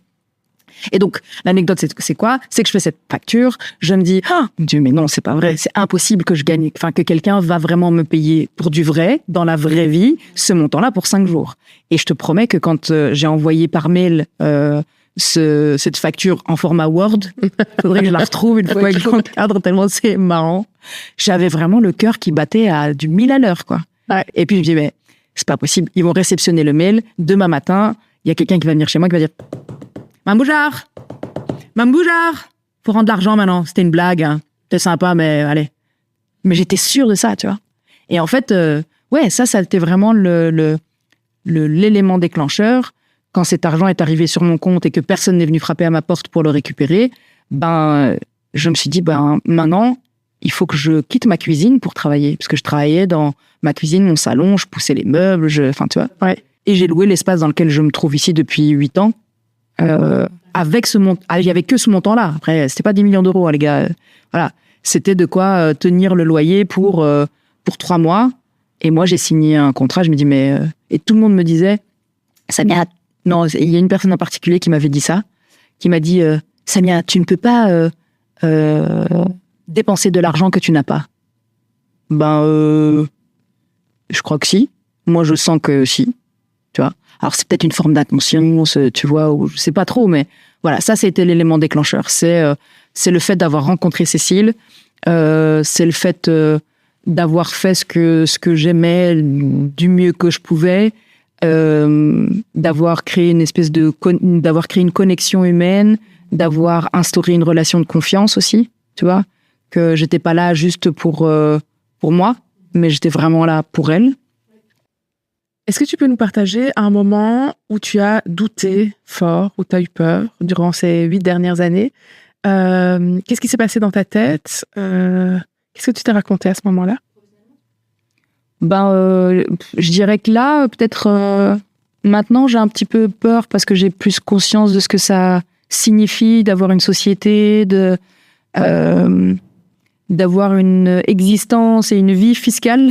Et donc, l'anecdote, c'est quoi? C'est que je fais cette facture, je me dis, ah, mon Dieu, mais non, c'est pas vrai, c'est impossible que je gagne, enfin, que quelqu'un va vraiment me payer pour du vrai, dans la vraie vie, ce montant-là pour 5 jours. Et je te promets que quand j'ai envoyé par mail cette facture en format Word, faudrait que je la retrouve une fois que je l'encadre, tellement c'est marrant. J'avais vraiment le cœur qui battait à du 1000 à l'heure, quoi. Ouais. Et puis je me dis, mais c'est pas possible, ils vont réceptionner le mail, demain matin, il y a quelqu'un qui va venir chez moi qui va dire, Mamboujard, faut rendre de l'argent maintenant. C'était une blague, hein. C'était sympa, mais allez. Mais j'étais sûre de ça, tu vois. Et en fait, ça a été vraiment l'élément déclencheur. Quand cet argent est arrivé sur mon compte et que personne n'est venu frapper à ma porte pour le récupérer, je me suis dit, maintenant, il faut que je quitte ma cuisine pour travailler. Parce que je travaillais dans ma cuisine, mon salon, je poussais les meubles, enfin, tu vois. Ouais. Et j'ai loué l'espace dans lequel je me trouve ici depuis 8 ans. Avec ce montant, il y avait que ce montant-là. Après, c'était pas 10 millions d'euros, hein, les gars. Voilà. C'était de quoi tenir le loyer pour 3 mois. Et moi, j'ai signé un contrat. Je me dis, mais, et tout le monde me disait, Samia, non, il y a une personne en particulier qui m'avait dit ça, qui m'a dit, Samia, tu ne peux pas dépenser de l'argent que tu n'as pas. Je crois que si. Moi, je sens que si. tu vois. Alors, c'est peut-être une forme d'inconscience, tu vois, ou je sais pas trop, mais voilà, ça, c'était l'élément déclencheur. C'est le fait d'avoir rencontré Cécile, c'est le fait d'avoir fait ce que j'aimais du mieux que je pouvais, d'avoir créé d'avoir créé une connexion humaine, d'avoir instauré une relation de confiance aussi, tu vois, que j'étais pas là juste pour moi, mais j'étais vraiment là pour elle. Est-ce que tu peux nous partager un moment où tu as douté fort, où tu as eu peur durant ces 8 dernières années? Qu'est-ce qui s'est passé dans ta tête? Qu'est-ce que tu t'es raconté à ce moment-là? Je dirais que là, peut-être maintenant, j'ai un petit peu peur parce que j'ai plus conscience de ce que ça signifie d'avoir une société, d'avoir une existence et une vie fiscale.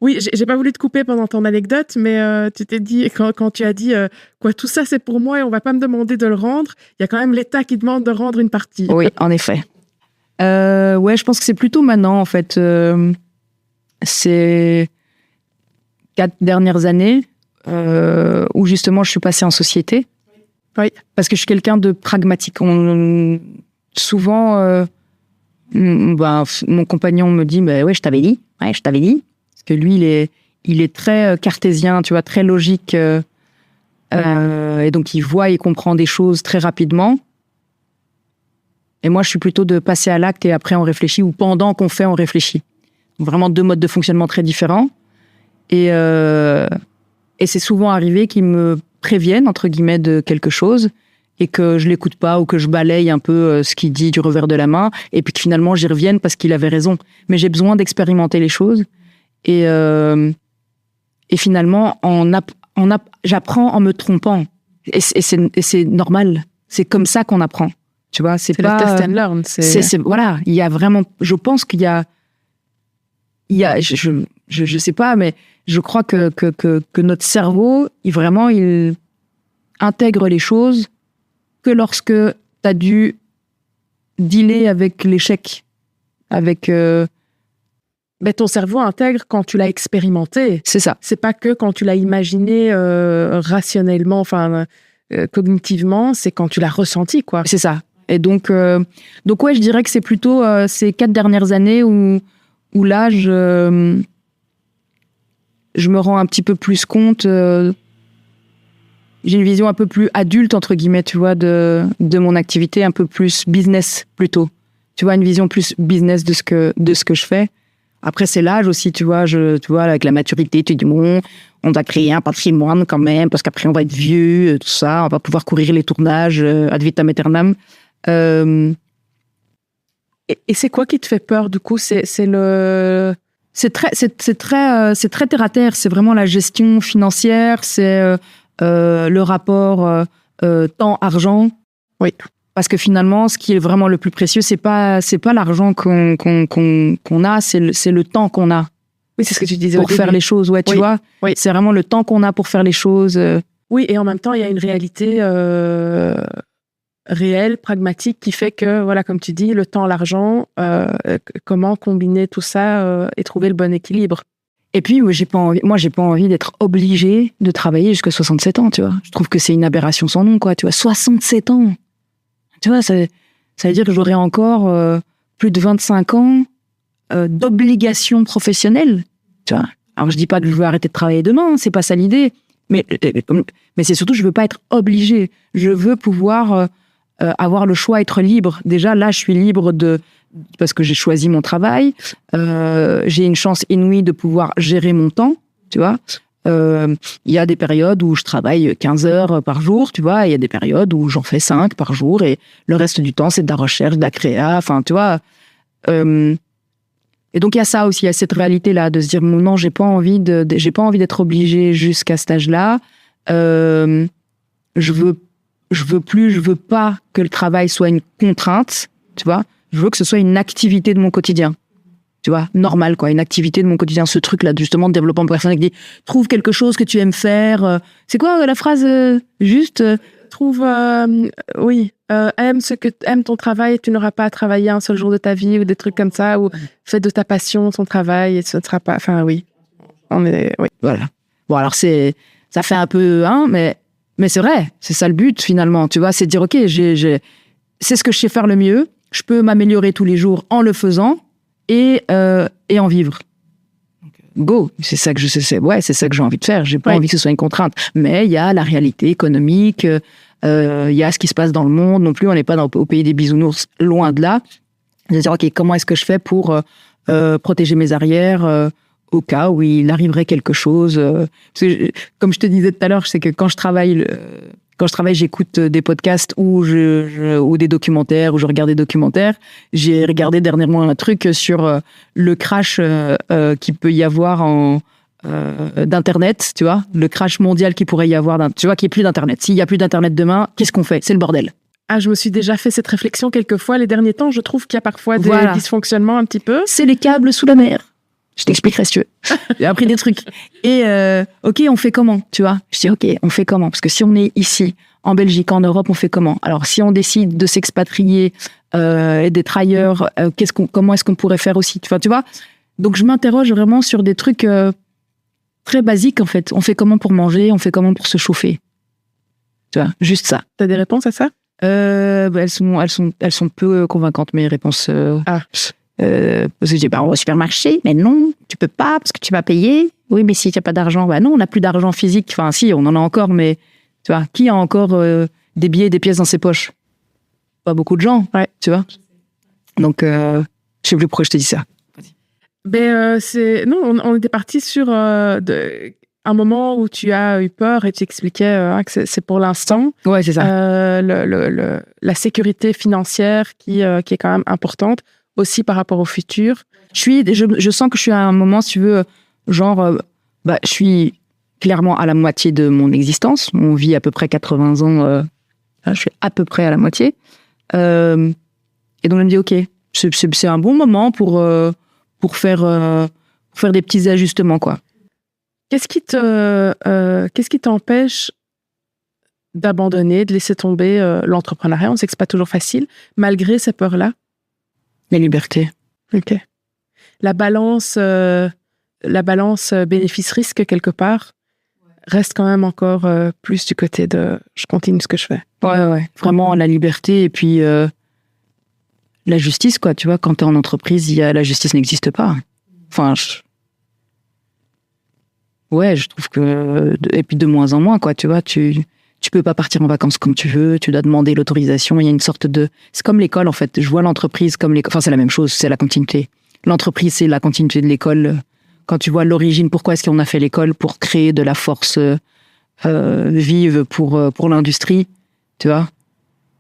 Oui, j'ai pas voulu te couper pendant ton anecdote, mais tu t'es dit, quand tu as dit quoi, tout ça c'est pour moi et on va pas me demander de le rendre, il y a quand même l'État qui demande de rendre une partie. Oui, en effet. Ouais, je pense que c'est plutôt maintenant, en fait. Ces 4 dernières années où justement je suis passée en société. Oui. Parce que je suis quelqu'un de pragmatique. Souvent, mon compagnon me dit, ouais, je t'avais dit. Ouais, je t'avais dit. Parce que lui, il est très cartésien, tu vois, très logique. Et donc, il voit et comprend des choses très rapidement. Et moi, je suis plutôt de passer à l'acte et après on réfléchit, ou pendant qu'on fait, on réfléchit. Vraiment 2 modes de fonctionnement très différents. Et c'est souvent arrivé qu'ils me préviennent, entre guillemets, de quelque chose et que je l'écoute pas ou que je balaye un peu ce qu'il dit du revers de la main et puis que finalement j'y revienne parce qu'il avait raison. Mais j'ai besoin d'expérimenter les choses et finalement j'apprends en me trompant. Et c'est normal. C'est comme ça qu'on apprend. Tu vois, c'est pas... le test and learn. Voilà, il y a vraiment... Je pense qu'il y a... Je sais pas, mais je crois que notre cerveau, il intègre les choses que lorsque tu as dû dealer avec l'échec. Avec... Mais ton cerveau intègre quand tu l'as expérimenté. C'est ça. C'est pas que quand tu l'as imaginé rationnellement, cognitivement, c'est quand tu l'as ressenti, quoi. C'est ça. Et donc ouais, je dirais que c'est plutôt ces 4 dernières années où là, je me rends un petit peu plus compte. J'ai une vision un peu plus adulte, entre guillemets, tu vois, de mon activité, un peu plus business, plutôt. Tu vois, une vision plus business de ce que je fais. Après, c'est l'âge aussi, tu vois, avec la maturité, tu dis, bon, on doit créer un patrimoine quand même, parce qu'après, on va être vieux, tout ça, on va pouvoir courir les tournages ad vitam aeternam. Et c'est quoi qui te fait peur, du coup? C'est très terre à terre. C'est vraiment la gestion financière, c'est le rapport temps-argent. Oui. Parce que finalement, ce qui est vraiment le plus précieux, c'est pas l'argent qu'on a, c'est le temps qu'on a. Oui, c'est ce que tu disais pour faire les choses. Ouais, tu vois. Oui. C'est vraiment le temps qu'on a pour faire les choses. Oui, et en même temps, il y a une réalité réelle, pragmatique, qui fait que, voilà, comme tu dis, le temps, l'argent, comment combiner tout ça et trouver le bon équilibre. Et puis, j'ai pas envie d'être obligée de travailler jusqu'à 67 ans, tu vois. Je trouve que c'est une aberration sans nom, quoi, tu vois. 67 ans. Tu vois, ça veut dire que j'aurai encore plus de 25 ans d'obligation professionnelle, tu vois. Alors, je dis pas que je veux arrêter de travailler demain, c'est pas ça l'idée. Mais c'est surtout, je veux pas être obligée. Je veux pouvoir avoir le choix, être libre. Déjà, là, je suis libre parce que j'ai choisi mon travail. J'ai une chance inouïe de pouvoir gérer mon temps, tu vois. Il y a des périodes où je travaille 15 heures par jour, tu vois. Il y a des périodes où j'en fais 5 par jour et le reste du temps, c'est de la recherche, de la créa, enfin, tu vois. Et donc, il y a ça aussi, il y a cette réalité-là de se dire, non, j'ai pas envie d'être obligée jusqu'à cet âge-là. Je veux pas que le travail soit une contrainte, tu vois. Je veux que ce soit une activité de mon quotidien. Tu vois, normal, quoi, une activité de mon quotidien. Ce truc-là, justement, de développement personnel qui dit, trouve quelque chose que tu aimes faire. C'est quoi la phrase juste trouve, aime ton travail et tu n'auras pas à travailler un seul jour de ta vie ou des trucs comme ça, ou fais de ta passion ton travail et ce ne sera pas, enfin, oui. Oui. Voilà. Bon, alors ça Ça fait un peu, mais c'est vrai, c'est ça le but finalement, tu vois, c'est de dire, ok, c'est ce que je sais faire le mieux, je peux m'améliorer tous les jours en le faisant et en vivre. Go, c'est ça que c'est ça que j'ai envie de faire. J'ai pas envie que ce soit une contrainte. Mais il y a la réalité économique, il y a ce qui se passe dans le monde non plus. On n'est pas au pays des bisounours, loin de là. Je veux dire, ok, comment est-ce que je fais pour protéger mes arrières au cas où il arriverait quelque chose. Parce que, comme je te disais tout à l'heure, c'est que quand je travaille, j'écoute des podcasts ou des documentaires, ou je regarde des documentaires. J'ai regardé dernièrement un truc sur le crash qu'il peut y avoir d'Internet, tu vois, le crash mondial qu'il pourrait y avoir, tu vois, qu'il n'y ait plus d'Internet. S'il n'y a plus d'Internet demain, qu'est-ce qu'on fait ? C'est le bordel. Ah, je me suis déjà fait cette réflexion quelques fois les derniers temps. Je trouve qu'il y a parfois des dysfonctionnements un petit peu. C'est les câbles sous la mer. Je t'expliquerai si tu veux. J'ai appris des trucs. Et ok, on fait comment, tu vois ? Je dis ok, on fait comment ? Parce que si on est ici, en Belgique, en Europe, on fait comment ? Alors si on décide de s'expatrier et d'être ailleurs, comment est-ce qu'on pourrait faire aussi ? Enfin, tu vois ? Donc je m'interroge vraiment sur des trucs très basiques en fait. On fait comment pour manger ? On fait comment pour se chauffer ? Tu vois ? Juste ça. T'as des réponses à ça ? Elles sont peu convaincantes, mes réponses. Parce que je dis, on va au supermarché, mais non, tu peux pas, parce que tu vas payer. Oui, mais si tu n'as pas d'argent, non, on n'a plus d'argent physique. Enfin, si, on en a encore, mais tu vois, qui a encore des billets, des pièces dans ses poches ? Pas beaucoup de gens, tu vois. Donc, je sais plus pourquoi je te dis ça. Non, on était parti sur un moment où tu as eu peur et tu expliquais que c'est pour l'instant. Ouais, c'est ça. La sécurité financière qui est quand même importante. Aussi par rapport au futur. Je sens que je suis à un moment, si tu veux, je suis clairement à la moitié de mon existence. On vit à peu près 80 ans. Je suis à peu près à la moitié. Et donc, je me dis, ok, c'est un bon moment pour faire des petits ajustements, quoi. Qu'est-ce qui t'empêche d'abandonner, de laisser tomber l'entrepreneuriat ? On sait que c'est pas toujours facile, malgré ces peurs-là. La liberté. Ok. La balance bénéfice-risque, quelque part, reste quand même encore plus du côté de je continue ce que je fais. Ouais. Vraiment, la liberté et puis la justice, quoi. Tu vois, quand t'es en entreprise, la justice n'existe pas. Enfin, je trouve que... Et puis de moins en moins, quoi. Tu vois, tu peux pas partir en vacances comme tu veux, tu dois demander l'autorisation, il y a une sorte de... C'est comme l'école, en fait. Je vois l'entreprise comme l'école. Enfin, c'est la même chose, c'est la continuité. L'entreprise, c'est la continuité de l'école. Quand tu vois l'origine, pourquoi est-ce qu'on a fait l'école ? Pour créer de la force vive pour l'industrie, tu vois.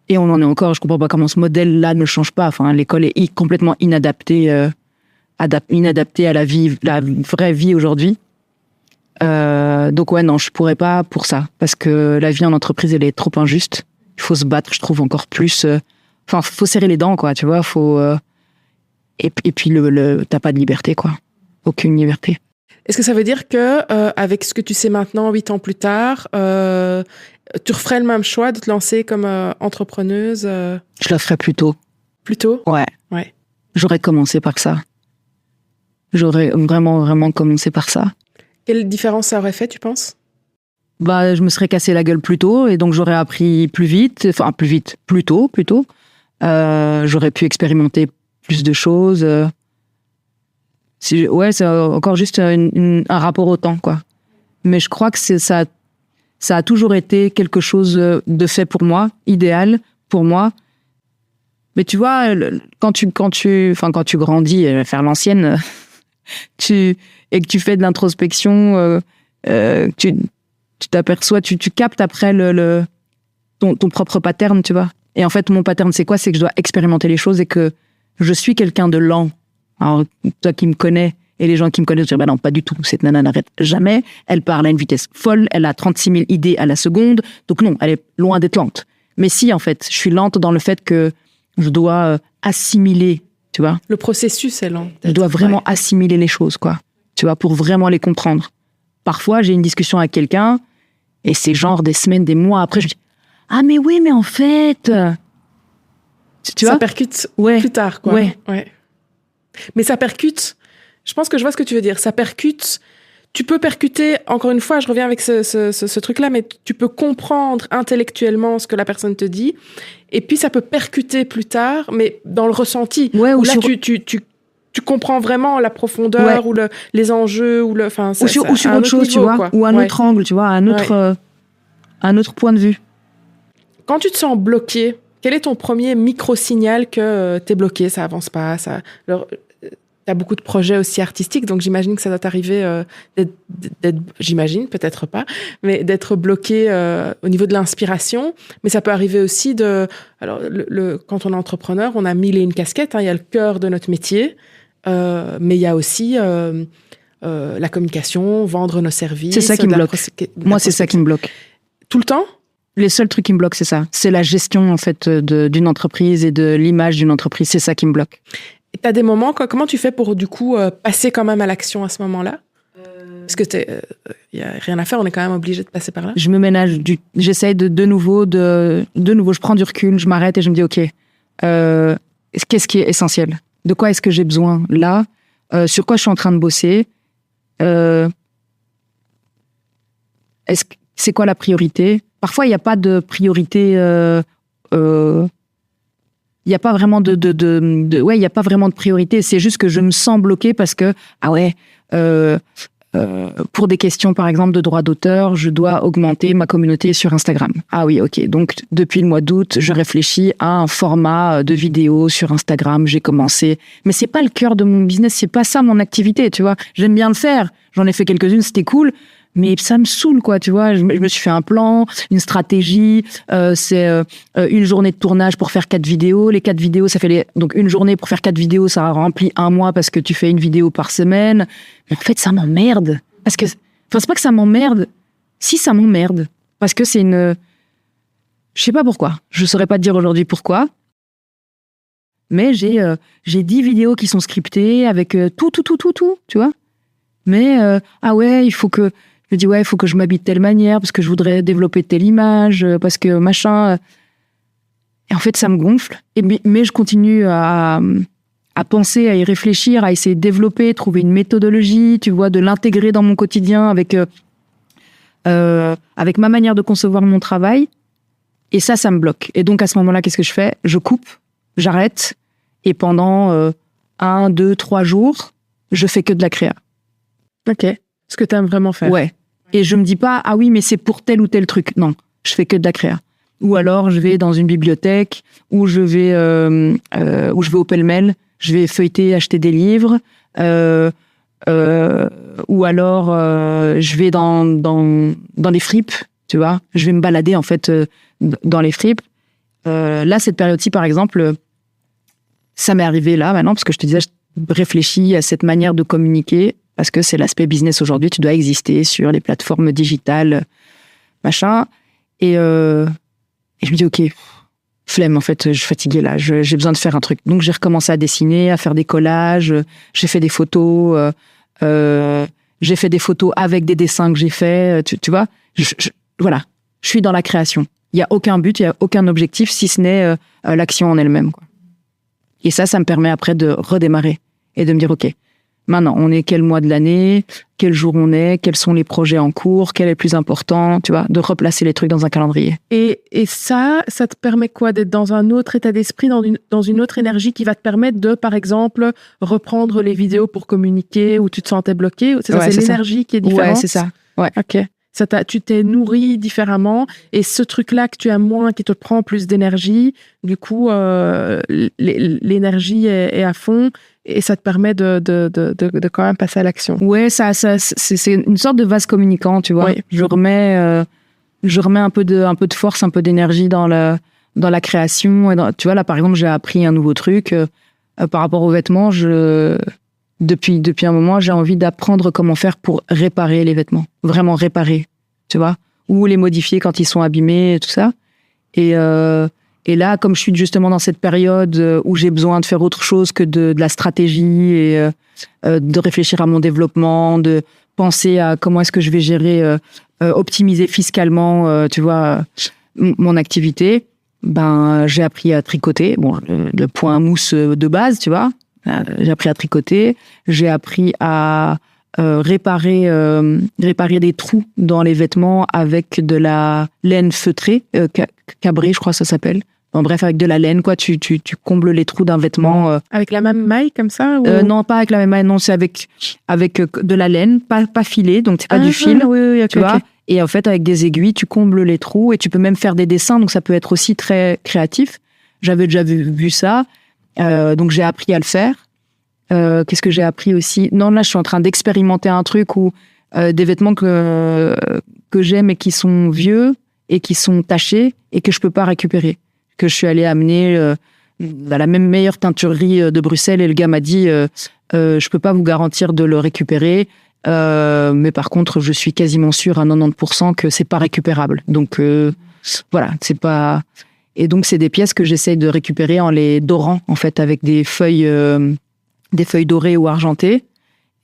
Et on en est encore, je comprends pas comment ce modèle-là ne change pas. Enfin, l'école est complètement inadaptée à la vraie vie aujourd'hui. Donc non, je pourrais pas pour ça, parce que la vie en entreprise, elle est trop injuste. Il faut se battre, je trouve, encore plus. Faut serrer les dents, quoi, tu vois. Et puis t'as pas de liberté, quoi. Aucune liberté. Est-ce que ça veut dire que avec ce que tu sais maintenant, 8 ans plus tard, tu referais le même choix de te lancer comme entrepreneuse Je le ferais plus tôt. Plus tôt ? Ouais. J'aurais commencé par ça. J'aurais vraiment commencé par ça. Quelle différence ça aurait fait, tu penses ? Je me serais cassé la gueule plus tôt et donc j'aurais appris plus tôt. J'aurais pu expérimenter plus de choses. C'est encore juste un rapport au temps, quoi. Mais je crois que ça a toujours été quelque chose de fait pour moi, idéal pour moi. Mais tu vois, quand tu grandis, faire l'ancienne, et que tu fais de l'introspection, tu t'aperçois, tu captes après ton propre pattern, tu vois. Et en fait, mon pattern, c'est quoi ? C'est que je dois expérimenter les choses et que je suis quelqu'un de lent. Alors, toi qui me connais, et les gens qui me connaissent, je dis, non, pas du tout. Cette nana n'arrête jamais. Elle parle à une vitesse folle. Elle a 36 000 idées à la seconde. Donc non, elle est loin d'être lente. Mais si, en fait, je suis lente dans le fait que je dois assimiler, tu vois. Le processus est lent. Je dois vraiment assimiler les choses, quoi. Tu vois, pour vraiment les comprendre. Parfois, j'ai une discussion avec quelqu'un, et c'est genre des semaines, des mois après, je me dis, ah mais oui, mais en fait... Tu vois ? Ça percute plus tard, quoi. Ouais. Mais ça percute... Je pense que je vois ce que tu veux dire. Ça percute tu peux percuter, encore une fois, je reviens avec ce truc-là, mais tu peux comprendre intellectuellement ce que la personne te dit, et puis ça peut percuter plus tard, mais dans le ressenti. Ouais, où là, tu comprends vraiment la profondeur, ou les enjeux, ou sur autre chose, tu vois, ou un autre angle, tu vois, un autre point de vue. Quand tu te sens bloqué, quel est ton premier micro-signal que t'es bloqué, ça avance pas, t'as beaucoup de projets aussi artistiques, donc j'imagine que ça doit t'arriver j'imagine, peut-être pas, mais d'être bloqué au niveau de l'inspiration. Mais ça peut arriver aussi alors, quand on est entrepreneur, on a 1000 et une casquettes, hein, il y a le cœur de notre métier, mais il y a aussi la communication, vendre nos services. C'est ça qui me bloque. Moi, c'est ça qui me bloque. Tout le temps? Les seuls trucs qui me bloquent, c'est ça. C'est la gestion, en fait, d'une entreprise et de l'image d'une entreprise. C'est ça qui me bloque. Et t'as des moments, comment tu fais pour, du coup, passer quand même à l'action à ce moment-là? Parce que y a rien à faire, on est quand même obligé de passer par là. Je me ménage, j'essaye de nouveau, je prends du recul, je m'arrête et je me dis, OK, qu'est-ce qui est essentiel? De quoi est-ce que j'ai besoin là? Sur quoi je suis en train de bosser? C'est quoi la priorité? Parfois, il n'y a pas de priorité. Il n'y a pas vraiment il y a pas vraiment de priorité. C'est juste que je me sens bloquée parce que pour des questions, par exemple, de droit d'auteur, je dois augmenter ma communauté sur Instagram. Ah oui, ok. Donc, depuis le mois d'août, je réfléchis à un format de vidéo sur Instagram. J'ai commencé. Mais c'est pas le cœur de mon business. C'est pas ça mon activité, tu vois. J'aime bien le faire. J'en ai fait quelques-unes, c'était cool. Mais ça me saoule, quoi, tu vois. Je me suis fait un plan, une stratégie. C'est une journée de tournage pour faire 4 vidéos. Les 4 vidéos, ça fait donc une journée pour faire 4 vidéos, ça remplit un mois parce que tu fais une vidéo par semaine. Mais en fait, ça m'emmerde. Parce que, c'est pas que ça m'emmerde. Si, ça m'emmerde. Parce que c'est je sais pas pourquoi. Je saurais pas te dire aujourd'hui pourquoi. Mais j'ai 10 vidéos qui sont scriptées avec tout, tu vois. Mais, il faut que je m'habille de telle manière parce que je voudrais développer telle image, parce que machin. Et en fait, ça me gonfle. Mais je continue à penser, à y réfléchir, à essayer de développer, trouver une méthodologie, tu vois, de l'intégrer dans mon quotidien avec ma manière de concevoir mon travail. Et ça me bloque. Et donc, à ce moment-là, qu'est-ce que je fais? Je coupe, j'arrête. Et pendant 1, 2, 3 jours, je fais que de la créa. Ok. Ce que tu aimes vraiment faire. Ouais. Et je me dis pas, ah oui, mais c'est pour tel ou tel truc. Non, je fais que de la créa. Ou alors, je vais dans une bibliothèque, ou je vais au pêle-mêle, je vais feuilleter, acheter des livres, ou alors, je vais dans les fripes, tu vois. Je vais me balader, en fait, dans les fripes. Là, cette période-ci, par exemple, ça m'est arrivé là, maintenant, parce que je te disais, je réfléchis à cette manière de communiquer, parce que c'est l'aspect business aujourd'hui, tu dois exister sur les plateformes digitales, machin. Et je me dis, ok, flemme, en fait, je suis fatiguée là, j'ai besoin de faire un truc. Donc j'ai recommencé à dessiner, à faire des collages, j'ai fait des photos, j'ai fait des photos avec des dessins que j'ai faits, tu vois. Voilà, je suis dans la création. Il n'y a aucun but, il n'y a aucun objectif, si ce n'est l'action en elle-même, quoi. Et ça me permet après de redémarrer et de me dire, ok, maintenant, on est quel mois de l'année, quel jour on est, quels sont les projets en cours, quel est le plus important, tu vois, de replacer les trucs dans un calendrier. Et ça te permet quoi? D'être dans un autre état d'esprit, dans une autre énergie qui va te permettre de, par exemple, reprendre les vidéos pour communiquer où tu te sentais bloqué? C'est l'énergie qui est différente? Ouais, c'est ça. Ouais. Ok. Tu t'es nourri différemment, et ce truc-là que tu as moins, qui te prend plus d'énergie, du coup, l'énergie est à fond, et ça te permet de quand même passer à l'action. Ouais, c'est une sorte de vase communicant, tu vois. Oui. Je remets un peu de force, un peu d'énergie dans la création. Et tu vois, là, par exemple, j'ai appris un nouveau truc par rapport aux vêtements. Depuis un moment, j'ai envie d'apprendre comment faire pour réparer les vêtements. Vraiment réparer, tu vois. Ou les modifier quand ils sont abîmés et tout ça. Et là, comme je suis justement dans cette période où j'ai besoin de faire autre chose que de la stratégie et de réfléchir à mon développement, de penser à comment est-ce que je vais gérer, optimiser fiscalement, tu vois, mon activité, j'ai appris à tricoter. Bon, le point mousse de base, tu vois. J'ai appris à tricoter, j'ai appris à réparer des trous dans les vêtements avec de la laine feutrée, cabrée, je crois que ça s'appelle. Bon, bref, avec de la laine, quoi, tu combles les trous d'un vêtement. Avec la même maille, comme ça ou... Non, pas avec la même maille, non, c'est avec de la laine, pas filée, donc c'est pas du fil, oui, okay, tu vois. Et en fait, avec des aiguilles, tu combles les trous et tu peux même faire des dessins, donc ça peut être aussi très créatif. J'avais déjà vu ça, donc j'ai appris à le faire. Qu'est-ce que j'ai appris aussi? Non, là, je suis en train d'expérimenter un truc où des vêtements que j'aime et qui sont vieux et qui sont tachés et que je peux pas récupérer. Que je suis allée amener à la même meilleure teinturerie de Bruxelles et le gars m'a dit je peux pas vous garantir de le récupérer, mais par contre je suis quasiment sûre à 90% que c'est pas récupérable. Donc voilà, c'est pas. Et donc c'est des pièces que j'essaye de récupérer en les dorant en fait avec des feuilles dorées ou argentées.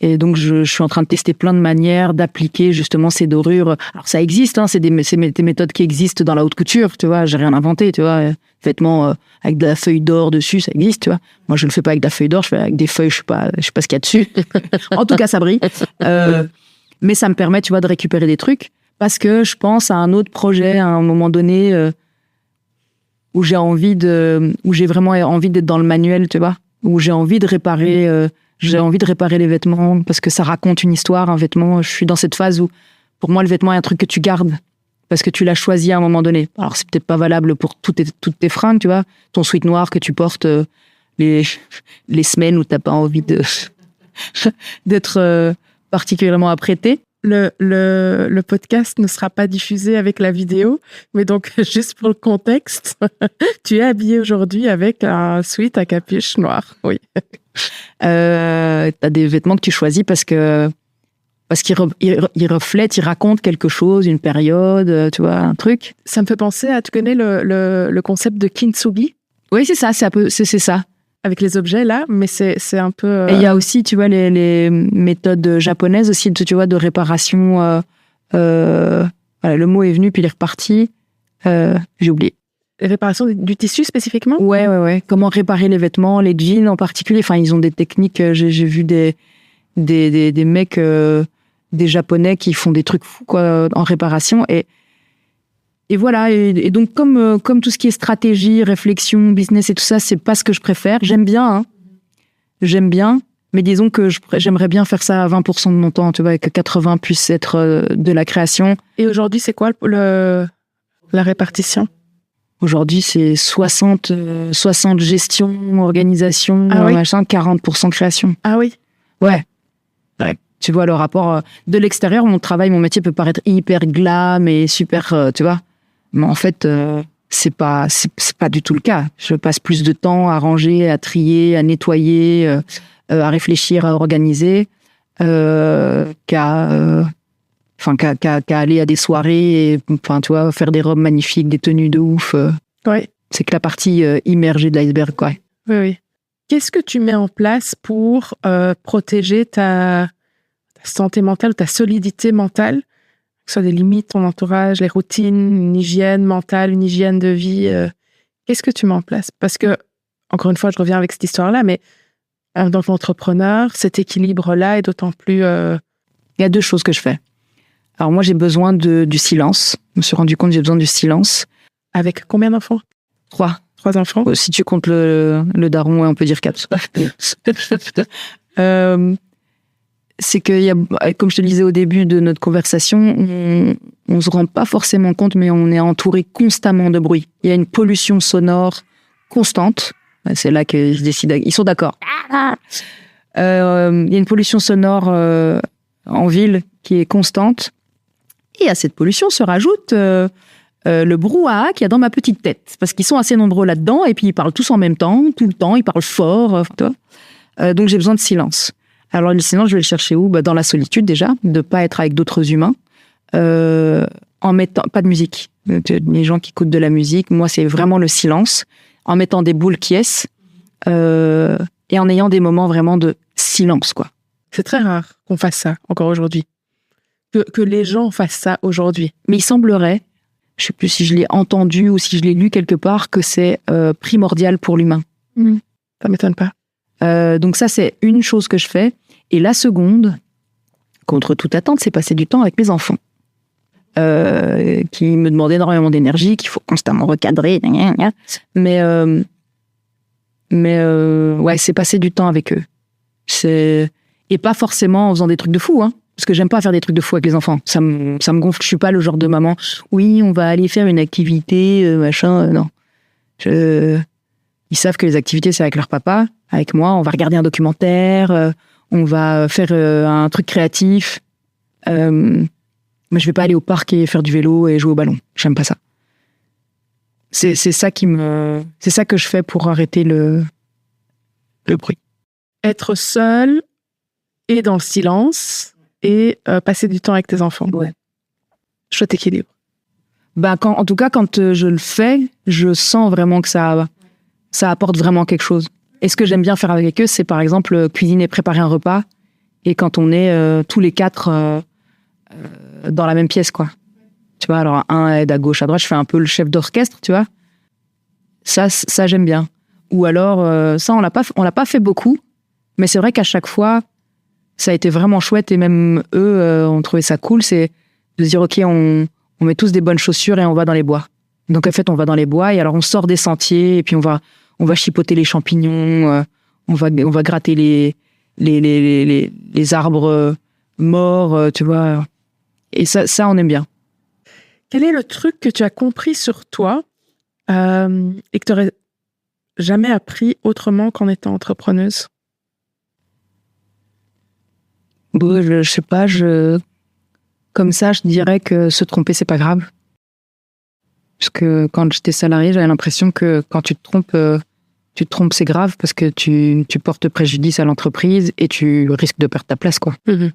Et donc, je suis en train de tester plein de manières d'appliquer justement ces dorures. Alors, ça existe, hein, c'est des méthodes qui existent dans la haute couture, tu vois. J'ai rien inventé, tu vois. Vêtements avec de la feuille d'or dessus, ça existe, tu vois. Moi, je le fais pas avec de la feuille d'or, je fais avec des feuilles, je sais pas ce qu'il y a dessus. En tout cas, ça brille. Mais ça me permet, tu vois, de récupérer des trucs parce que je pense à un autre projet à un moment donné où j'ai vraiment envie d'être dans le manuel, tu vois, où j'ai envie de réparer. J'ai envie de réparer les vêtements parce que ça raconte une histoire, un vêtement. Je suis dans cette phase où, pour moi, le vêtement est un truc que tu gardes parce que tu l'as choisi à un moment donné. Alors, c'est peut-être pas valable pour toutes tes fringues, tu vois. Ton sweat noir que tu portes les semaines où t'as pas envie d'être particulièrement apprêté. Le podcast ne sera pas diffusé avec la vidéo, mais donc, juste pour le contexte, tu es habillée aujourd'hui avec un sweat à capuche noire, oui. T'as des vêtements que tu choisis parce qu'ils reflètent, ils racontent quelque chose, une période, tu vois, un truc. Ça me fait penser à, tu connais le concept de kintsugi? Oui, c'est ça, c'est ça. Avec les objets, là, mais c'est un peu... Et il y a aussi, tu vois, les méthodes japonaises aussi, tu vois, de réparation. Voilà, le mot est venu, puis il est reparti. J'ai oublié. Réparation du tissu spécifiquement? Ouais. Comment réparer les vêtements, les jeans en particulier. Enfin, ils ont des techniques. J'ai vu des mecs, des Japonais qui font des trucs fous, quoi, en réparation. Et voilà. Et donc, comme tout ce qui est stratégie, réflexion, business et tout ça, c'est pas ce que je préfère. J'aime bien, mais disons que j'aimerais bien faire ça à 20% de mon temps, tu vois, et que 80 puisse être de la création. Et aujourd'hui, c'est quoi la répartition? Aujourd'hui, c'est 60 gestion, organisation, machin, 40% création. Ah oui? Ouais. Tu vois, le rapport de l'extérieur, mon métier peut paraître hyper glam et super, tu vois. Mais en fait, c'est pas du tout le cas. Je passe plus de temps à ranger, à trier, à nettoyer, à réfléchir, à organiser, qu'à aller à des soirées et, enfin, tu vois, faire des robes magnifiques, des tenues de ouf. Ouais. C'est que la partie immergée de l'iceberg, quoi. Oui. Qu'est-ce que tu mets en place pour protéger ta santé mentale, ta solidité mentale, que ce soit des limites, ton entourage, les routines, une hygiène mentale, une hygiène de vie? Qu'est-ce que tu mets en place? Parce que, encore une fois, je reviens avec cette histoire-là, mais en tant qu'entrepreneur, cet équilibre-là est d'autant plus... Il y a deux choses que je fais. Alors moi, j'ai besoin du silence. Je me suis rendu compte que j'ai besoin du silence. Avec combien d'enfants? 3. 3 enfants? Si tu comptes le daron, on peut dire 4. C'est que, comme je te le disais au début de notre conversation, on se rend pas forcément compte, mais on est entouré constamment de bruit. Il y a une pollution sonore constante. C'est là qu'ils se décident. Ils sont d'accord. Il y a une pollution sonore en ville qui est constante. Et à cette pollution se rajoute le brouhaha qu'il y a dans ma petite tête. Parce qu'ils sont assez nombreux là-dedans, et puis ils parlent tous en même temps, tout le temps, ils parlent fort. Donc j'ai besoin de silence. Alors le silence, je vais le chercher où? Dans la solitude déjà, de ne pas être avec d'autres humains, en mettant... Pas de musique. Les gens qui écoutent de la musique, moi c'est vraiment le silence, en mettant des boules quies, et en ayant des moments vraiment de silence, quoi. C'est très rare qu'on fasse ça, encore aujourd'hui. Que les gens fassent ça aujourd'hui. Mais il semblerait, je ne sais plus si je l'ai entendu ou si je l'ai lu quelque part, que c'est primordial pour l'humain. Ça m'étonne pas. Donc ça, c'est une chose que je fais. Et la seconde, contre toute attente, c'est passer du temps avec mes enfants. Qui me demandent énormément d'énergie, qu'il faut constamment recadrer. Mais ouais, c'est passer du temps avec eux. Et pas forcément en faisant des trucs de fou, hein. Parce que j'aime pas faire des trucs de fou avec les enfants. Ça me gonfle. Je suis pas le genre de maman. Oui, on va aller faire une activité, machin. Non. Ils savent que les activités, c'est avec leur papa, avec moi. On va regarder un documentaire, on va faire un truc créatif. Mais je vais pas aller au parc et faire du vélo et jouer au ballon. J'aime pas ça. C'est ça que je fais pour arrêter le bruit. Être seul et dans le silence et passer du temps avec tes enfants. Ouais. Chouette équilibre. En tout cas, quand je le fais, je sens vraiment que ça apporte vraiment quelque chose. Et ce que j'aime bien faire avec eux, c'est par exemple cuisiner, préparer un repas. Et quand on est tous les 4 dans la même pièce, quoi. Tu vois, alors un aide à gauche, à droite, je fais un peu le chef d'orchestre, tu vois. Ça j'aime bien. Ou alors, ça, on l'a pas fait beaucoup. Mais c'est vrai qu'à chaque fois, ça a été vraiment chouette. Et même eux ont trouvé ça cool. C'est de se dire, OK, on met tous des bonnes chaussures et on va dans les bois. Donc, en fait, on va dans les bois et alors on sort des sentiers et puis on va chipoter les champignons, on va gratter les arbres morts, tu vois. Et ça, on aime bien. Quel est le truc que tu as compris sur toi et que tu n'aurais jamais appris autrement qu'en étant entrepreneuse? Bon, je sais pas, comme ça, je dirais que se tromper, c'est pas grave. Parce que quand j'étais salariée, j'avais l'impression que quand tu te trompes, c'est grave parce que tu portes préjudice à l'entreprise et tu risques de perdre ta place, quoi. Mm-hmm.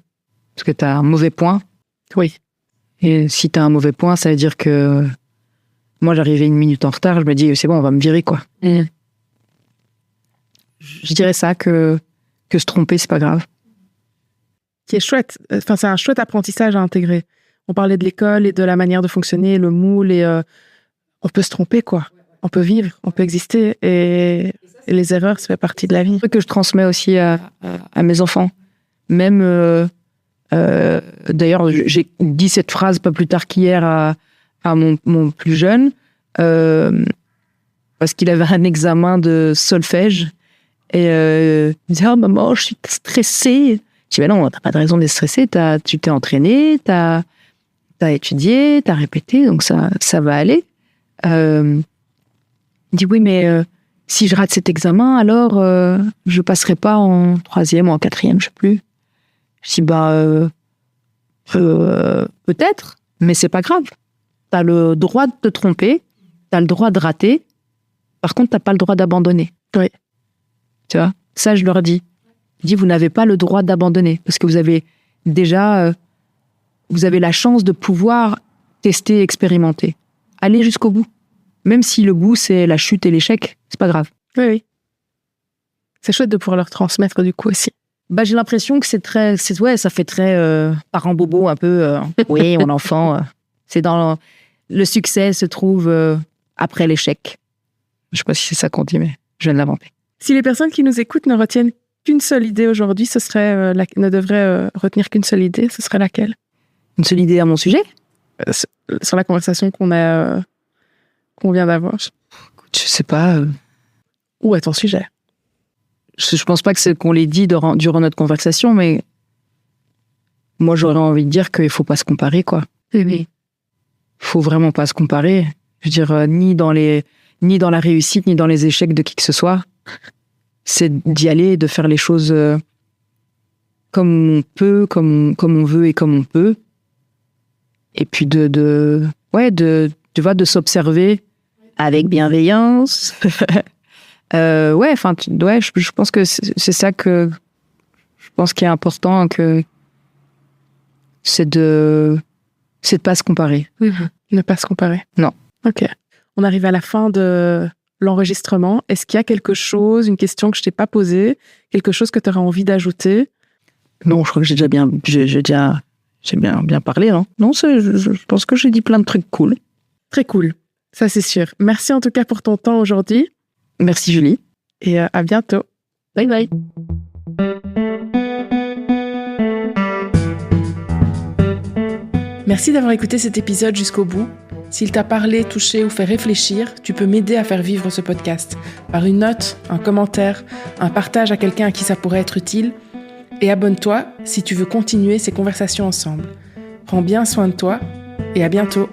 Parce que tu as un mauvais point. Oui. Et si tu as un mauvais point, ça veut dire que moi, j'arrivais 1 minute en retard, je me dis, c'est bon, on va me virer, quoi. Mm. Je dirais ça, que se tromper, c'est pas grave. Qui est chouette. Enfin, c'est un chouette apprentissage à intégrer. On parlait de l'école et de la manière de fonctionner, le moule, et on peut se tromper, quoi. On peut vivre, on peut exister, et les erreurs, ça fait partie de la vie. Un truc que je transmets aussi à mes enfants. Même, d'ailleurs, j'ai dit cette phrase pas plus tard qu'hier à mon plus jeune, parce qu'il avait un examen de solfège, et il me disait, oh maman, je suis stressée. Je dis, mais non, t'as pas de raison d'être stressée, tu t'es entraînée, t'as étudié, t'as répété, donc ça va aller. Il dit, oui, mais si je rate cet examen, alors je passerai pas en 3e ou en 4e, je sais plus. Je dis, peut-être, mais c'est pas grave. T'as le droit de te tromper, t'as le droit de rater, par contre, t'as pas le droit d'abandonner. Oui. Tu vois, ça, je leur dis. Je dis, vous n'avez pas le droit d'abandonner, parce que vous avez déjà, vous avez la chance de pouvoir tester, expérimenter. Allez jusqu'au bout. Même si le bout, c'est la chute et l'échec, c'est pas grave. Oui, oui. C'est chouette de pouvoir leur transmettre du coup aussi. J'ai l'impression que ça fait très parent bobo un peu. Oui, mon enfant. C'est dans le succès se trouve après l'échec. Je sais pas si c'est ça qu'on dit, mais je viens de l'inventer. Si les personnes qui nous écoutent ne retiennent qu'une seule idée aujourd'hui, ce serait ne devraient retenir qu'une seule idée, ce serait laquelle? Une seule idée à mon sujet? Sur la conversation qu'on vient d'avoir. Je sais pas. Ou à ton sujet. Je pense pas que c'est qu'on l'ait dit durant notre conversation, mais moi j'aurais envie de dire qu'il faut pas se comparer, quoi. Oui. Faut vraiment pas se comparer. Je veux dire, ni dans la réussite, ni dans les échecs de qui que ce soit. C'est d'y aller, de faire les choses comme on peut, comme on veut et comme on peut. Et puis de s'observer avec bienveillance. Je pense que c'est ça que je pense qui est important, que c'est de pas se comparer. Ne pas se comparer. Non. Ok. On arrive à la fin de l'enregistrement. Est-ce qu'il y a quelque chose, une question que je t'ai pas posée, quelque chose que tu auras envie d'ajouter? Non, je crois que j'ai bien parlé, hein. Non, je pense que j'ai dit plein de trucs cool. Très cool. Ça, c'est sûr. Merci en tout cas pour ton temps aujourd'hui. Merci Julie. Et à bientôt. Bye bye. Merci d'avoir écouté cet épisode jusqu'au bout. S'il t'a parlé, touché ou fait réfléchir, tu peux m'aider à faire vivre ce podcast par une note, un commentaire, un partage à quelqu'un à qui ça pourrait être utile. Et abonne-toi si tu veux continuer ces conversations ensemble. Prends bien soin de toi et à bientôt.